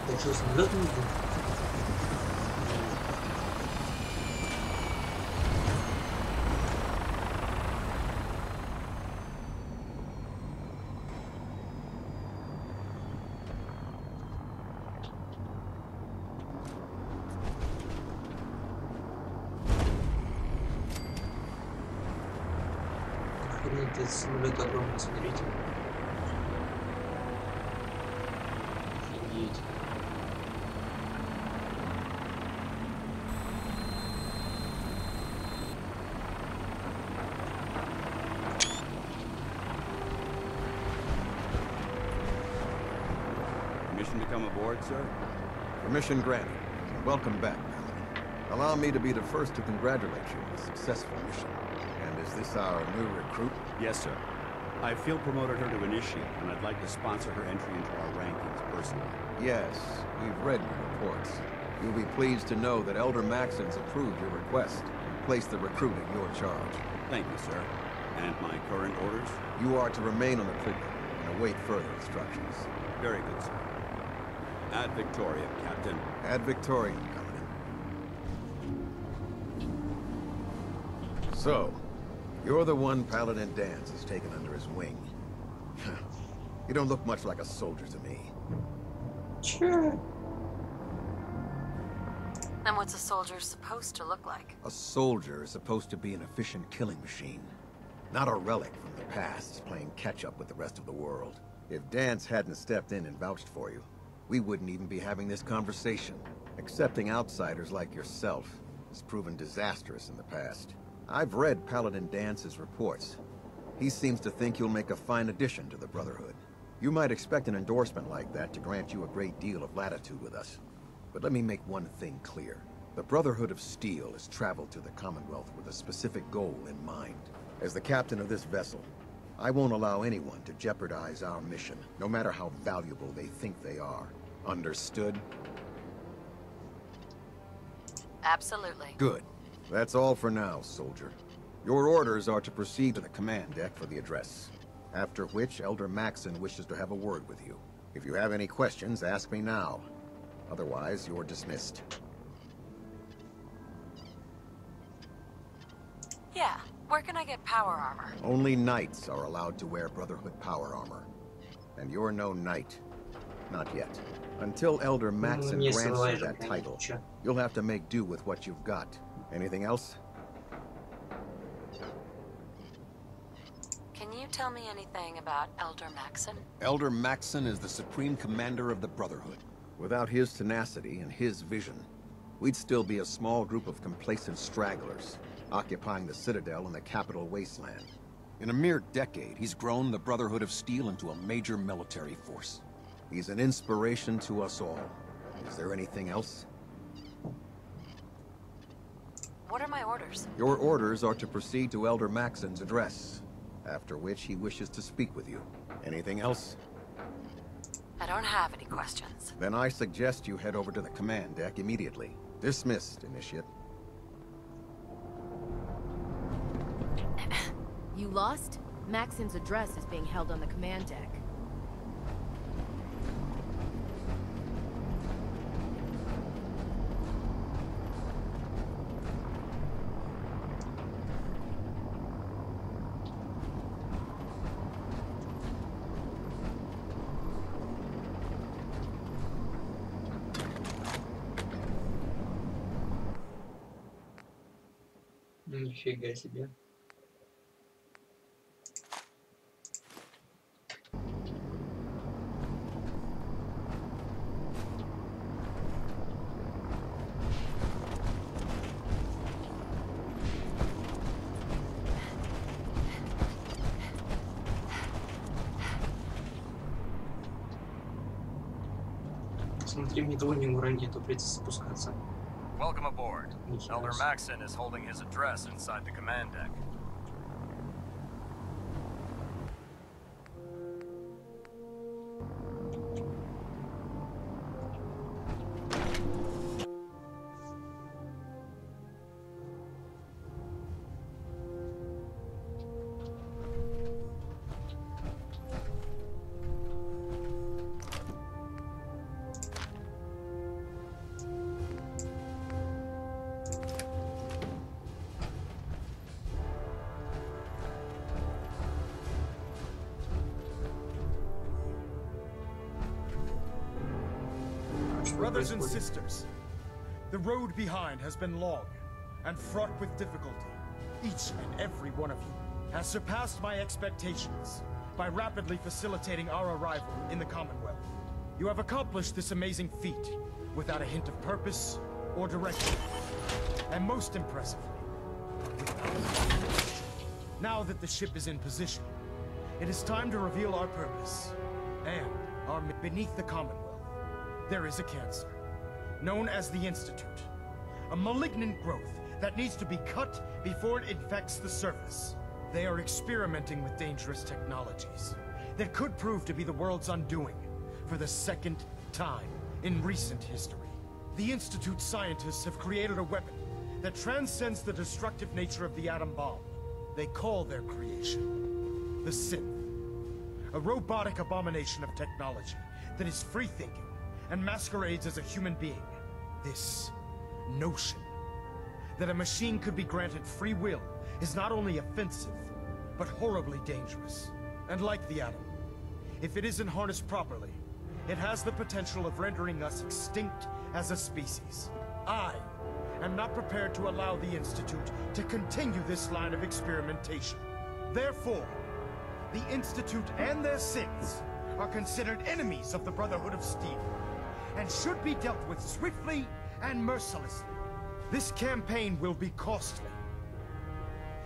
Это что, самолет не идет? Охренеть, этот самолет огромный, смотрите. Офигеть. Permission to come aboard, sir? Permission granted. Welcome back, Paladin. Allow me to be the first to congratulate you on a successful mission. And is this our new recruit? Yes, sir. I feel promoted her to initiate, and I'd like to sponsor her entry into our rankings personally. Yes, we've read your reports. You'll be pleased to know that Elder Maxon's approved your request and placed the recruit in your charge. Thank you, sir. And my current orders? You are to remain on the Prydwen and await further instructions. Very good, sir. Ad Victoriam, Captain. Ad Victoriam, Paladin. So, you're the one Paladin Danse has taken under his wing. You don't look much like a soldier to me. Че? Then what's a soldier supposed to look like? A soldier is supposed to be an efficient killing machine. Not a relic from the past, playing catch-up with the rest of the world. If Dance hadn't stepped in and vouched for you, we wouldn't even be having this conversation. Accepting outsiders like yourself has proven disastrous in the past. I've read Paladin Dance's reports. He seems to think you'll make a fine addition to the Brotherhood. You might expect an endorsement like that to grant you a great deal of latitude with us. But let me make one thing clear. The Brotherhood of Steel has traveled to the Commonwealth with a specific goal in mind. As the captain of this vessel, I won't allow anyone to jeopardize our mission, no matter how valuable they think they are. Understood? Absolutely. Good. That's all for now, soldier. Your orders are to proceed to the command deck for the address. After which, Elder Maxon wishes to have a word with you. If you have any questions, ask me now. Otherwise, you're dismissed. Yeah. Where can I get power armor? Only knights are allowed to wear Brotherhood power armor. And you're no knight. Not yet. Until Elder Maxon grants you that title, you'll have to make do with what you've got. Anything else? Can you tell me anything about Elder Maxon? Elder Maxon is the supreme commander of the Brotherhood. Without his tenacity and his vision, we'd still be a small group of complacent stragglers, occupying the Citadel and the capital wasteland. In a mere decade, he's grown the Brotherhood of Steel into a major military force. He's an inspiration to us all. Is there anything else? What are my orders? Your orders are to proceed to Elder Maxon's address, after which he wishes to speak with you. Anything else? I don't have any questions. Then I suggest you head over to the command deck immediately. Dismissed, Initiate. You lost? Maxon's address is being held on the command deck. Нифига себе. Смотри, мне того не уронит, то придется спускаться. Welcome aboard. Elder Maxon is holding his address inside the command deck. Brothers and sisters, the road behind has been long and fraught with difficulty. Each and every one of you has surpassed my expectations by rapidly facilitating our arrival in the Commonwealth. You have accomplished this amazing feat without a hint of purpose or direction. And most impressively, now that the ship is in position, it is time to reveal our purpose and our beneath the Commonwealth. There is a cancer, known as the Institute. A malignant growth that needs to be cut before it infects the surface. They are experimenting with dangerous technologies that could prove to be the world's undoing for the second time in recent history. The Institute scientists have created a weapon that transcends the destructive nature of the atom bomb. They call their creation the Synth, a robotic abomination of technology that is free-thinking and masquerades as a human being. This notion that a machine could be granted free will is not only offensive, but horribly dangerous. And like the atom, if it isn't harnessed properly, it has the potential of rendering us extinct as a species. I am not prepared to allow the Institute to continue this line of experimentation. Therefore, the Institute and their synths are considered enemies of the Brotherhood of Steel, and should be dealt with swiftly and mercilessly. This campaign will be costly,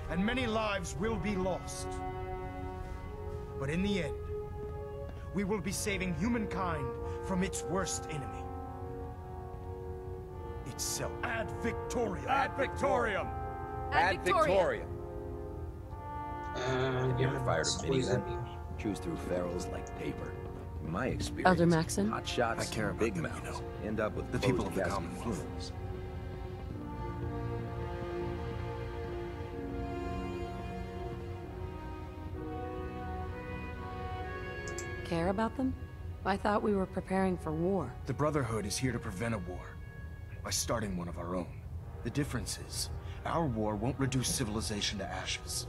and many lives will be lost. But in the end, we will be saving humankind from its worst enemy. Itself. Ad Victoriam! Ad Victoriam! Ad Victoriam! Have you ever fired a minigun? Chews through ferals like paper. In my experience, Elder Maxon? hot shots, I care about big them, mouths, you know. end up with The people of the closed-casket Commonwealth. funerals. Care about them? I thought we were preparing for war. The Brotherhood is here to prevent a war, by starting one of our own. The difference is, our war won't reduce civilization to ashes.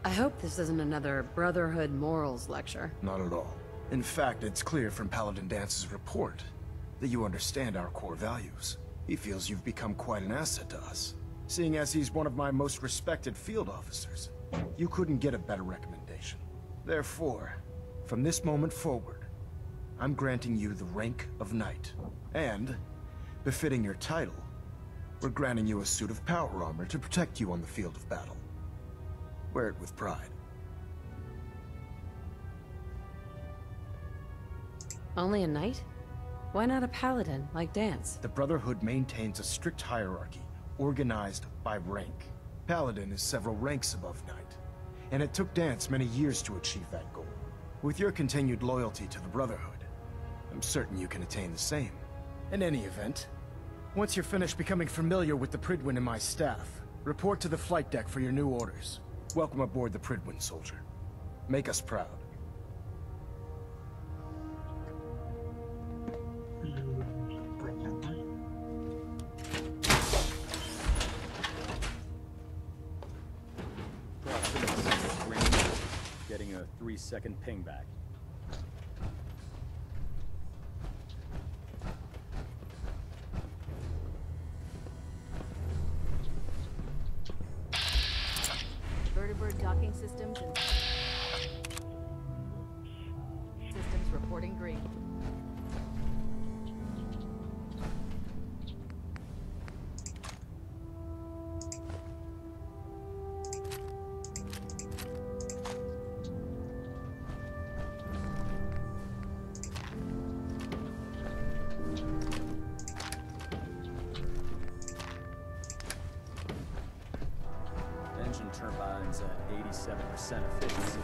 I hope this isn't another Brotherhood morals lecture. Not at all. In fact, it's clear from Paladin Dance's report that you understand our core values. He feels you've become quite an asset to us, seeing as he's one of my most respected field officers. You couldn't get a better recommendation. Therefore, from this moment forward, I'm granting you the rank of Knight. And, befitting your title, we're granting you a suit of power armor to protect you on the field of battle. Wear it with pride. Only a knight? Why not a paladin, like Dance? The Brotherhood maintains a strict hierarchy, organized by rank. Paladin is several ranks above Knight, and it took Dance many years to achieve that goal. With your continued loyalty to the Brotherhood, I'm certain you can attain the same. In any event, once you're finished becoming familiar with the Pridwin and my staff, report to the flight deck for your new orders. Welcome aboard the Pridwin, soldier. Make us proud. Getting a 3-second ping back. Vertibird docking systems and systems reporting green. Engine turbines at 87% efficiency.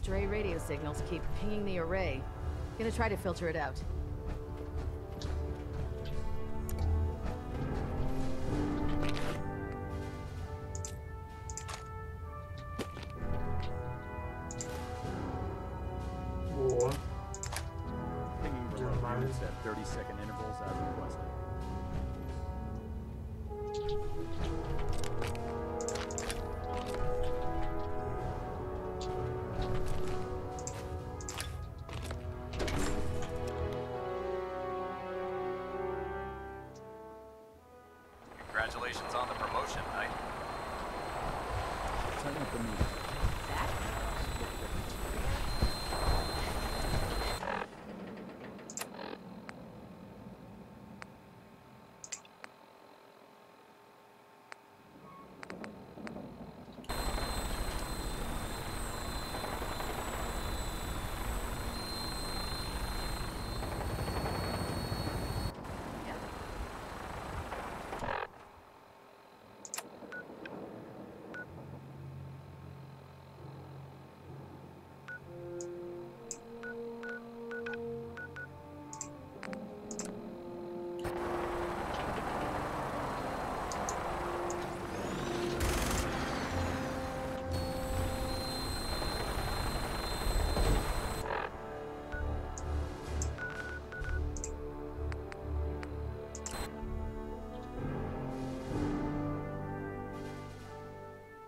stray radio signals keep pinging the array. Gonna try to filter it out. Pinging below units at 30-second intervals as requested. Congratulations on the promotion, Knight. Tighten up the meter.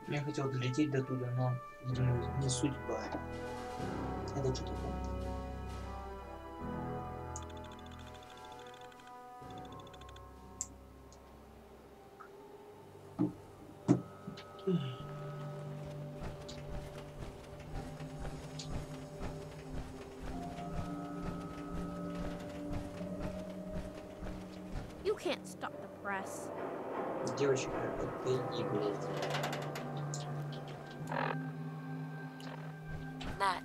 Я хотел долететь до туда, но не судьба. Это что такое? You can't stop the press. Девочка, отойди, блядь. Nat.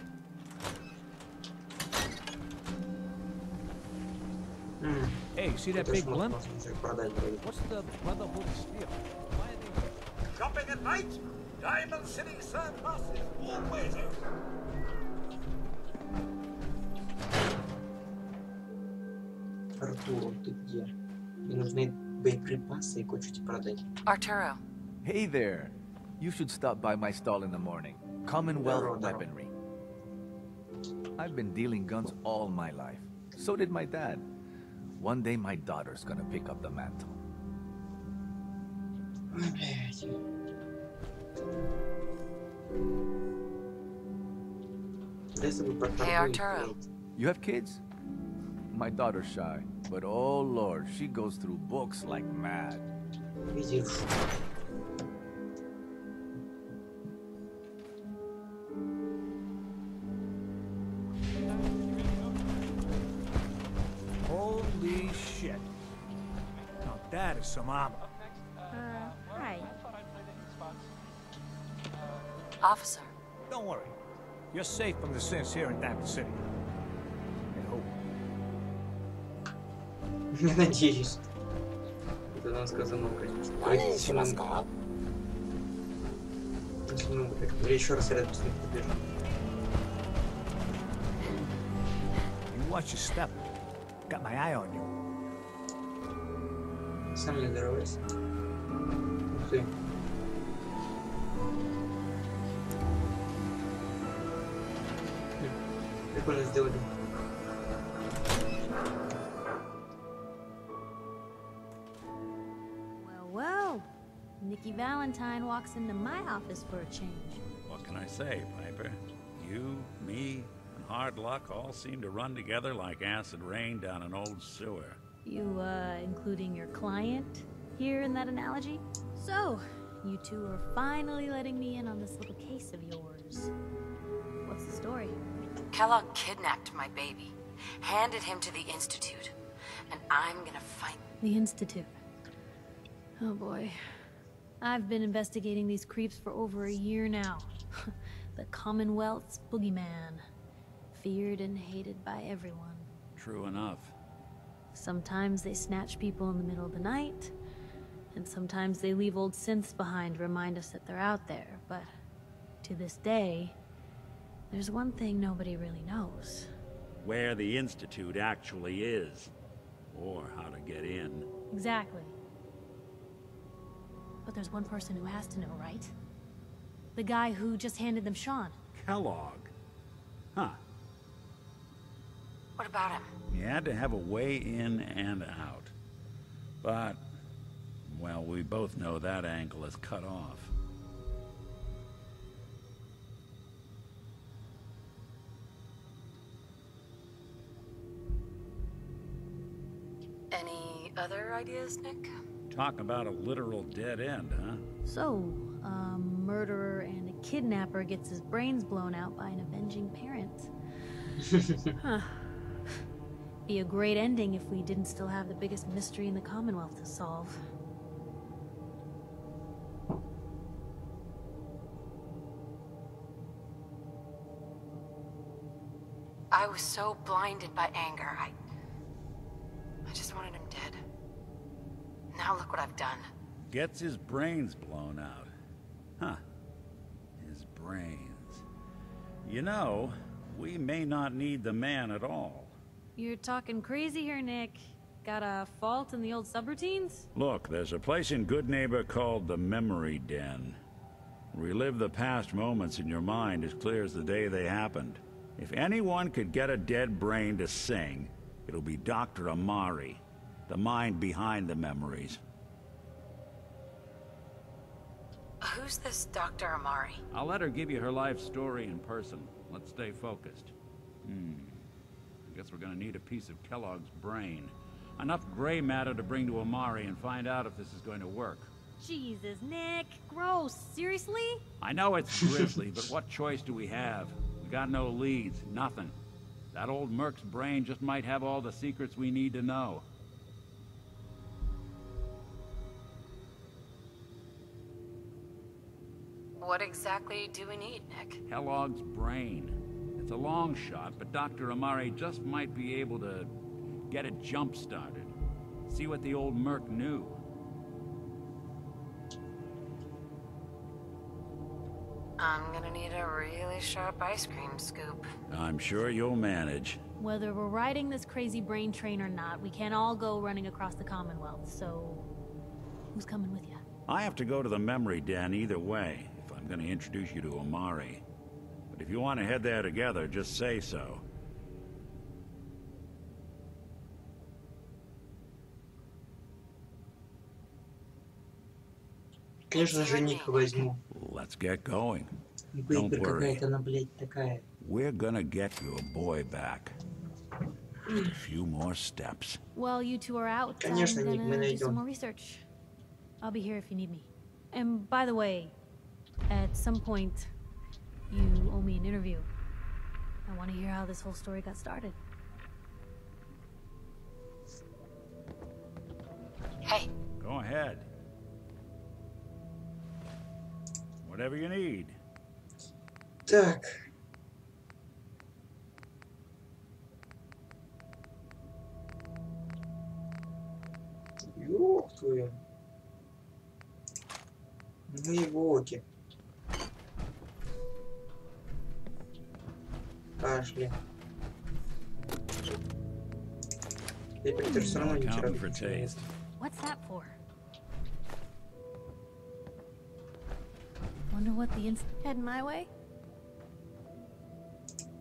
Hey, see that big blimp? What's the Brotherhood spiel? Shopping at night? Diamond City Sandbox is always open. Артур, ты где? Мне нужны боеприпасы и кое-что продать. Arturo. Hey there. You should stop by my stall in the morning. Commonwealth weaponry. I've been dealing guns all my life. So did my dad. One day my daughter's gonna pick up the mantle. Hey, Arturo. You have kids? My daughter's shy, but oh lord, she goes through books like mad. Holy shit. Now that is some armor. Hi. Officer. Don't worry. You're safe from the sins here in Diamond City. I hope. Надеюсь. Это нам сказано, конечно. Ну, так, еще раз рядом с ним побежу. You watch your step. Got my eye on you. Сам не здоровайся. Ух ты. Прикольно сделали. Well, Nikki Valentine walks into my office for a change. What can I say, Piper? You, me, and hard luck all seem to run together like acid rain down an old sewer. You, including your client here in that analogy? So, you two are finally letting me in on this little case of yours. What's the story? Kellogg kidnapped my baby, handed him to the Institute, and I'm gonna fight. The Institute. Oh boy. I've been investigating these creeps for over a year now. The Commonwealth's boogeyman. Feared and hated by everyone. True enough. Sometimes they snatch people in the middle of the night, and sometimes they leave old synths behind to remind us that they're out there, but to this day, There's one thing nobody really knows. Where the Institute actually is. Or how to get in. Exactly. But there's one person who has to know, right? The guy who just handed them Sean. Kellogg. Huh. What about him? He had to have a way in and out. But, well, we both know that angle is cut off. Any other ideas, Nick? Talk about a literal dead end, huh? So, a murderer and a kidnapper gets his brains blown out by an avenging parent. Huh. Be a great ending if we didn't still have the biggest mystery in the Commonwealth to solve. I was so blinded by anger. I just wanted him dead. Now look what I've done. Gets his brains blown out. Huh. His brains. You know, we may not need the man at all. You're talking crazy here, Nick. Got a fault in the old subroutines? Look, there's a place in Good Neighbor called the Memory Den. Relive the past moments in your mind as clear as the day they happened. If anyone could get a dead brain to sing, it'll be Dr. Amari, the mind behind the memories. Who's this Dr. Amari? I'll let her give you her life story in person. Let's stay focused. I guess we're gonna need a piece of Kellogg's brain. Enough gray matter to bring to Amari and find out if this is going to work. Jesus, Nick. Gross. Seriously? I know it's grisly, but what choice do we have? We got no leads, nothing. That old Merc's brain just might have all the secrets we need to know. What exactly do we need, Nick? Kellogg's brain. It's a long shot, but Dr. Amari just might be able to get it jump-started. See what the old Merc knew. I'm gonna need a really sharp ice cream scoop. I'm sure you'll manage. Whether we're riding this crazy brain train or not, we can't all go running across the Commonwealth, so... who's coming with you? I have to go to the Memory Den either way, if I'm gonna introduce you to Amari. But if you want to head there together, just say so. Конечно же, Ника возьму. Let's get going. Выбор какая-то она, блядь, такая. We're gonna get your boy back. Just a few more steps. Well, you two are out. Конечно, Ник, мы I'm gonna do найдем. some more research. I'll be here if you need me. And by the way, at some point, you owe me an interview. I want to hear how this whole story got started. Hey. Go ahead. Whatever you need. Так. Ёб твою. Ну и воки. Пошли. Теперь ты же все равно ничего не делаешь. What's that for? Wonder what the heading my way?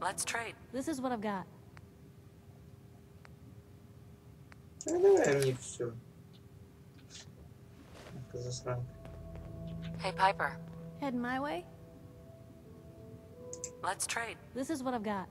Let's trade. This is what I've got. Давай мне все. Это засранка. Hey, Piper. Heading my way? Let's trade. This is what I've got.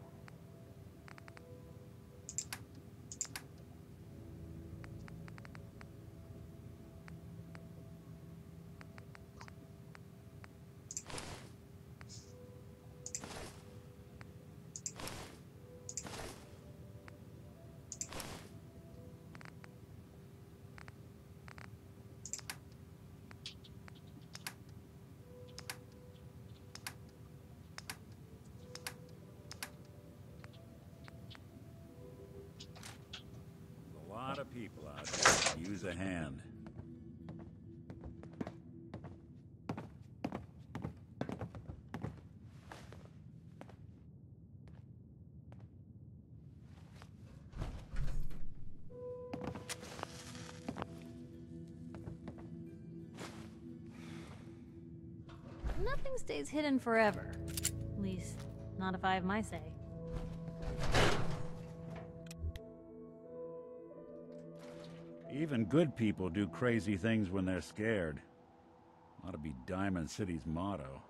A lot of people out there use a hand. nothing stays hidden forever. At least, not if I have my say. Even good people do crazy things when they're scared. Ought to be Diamond City's motto.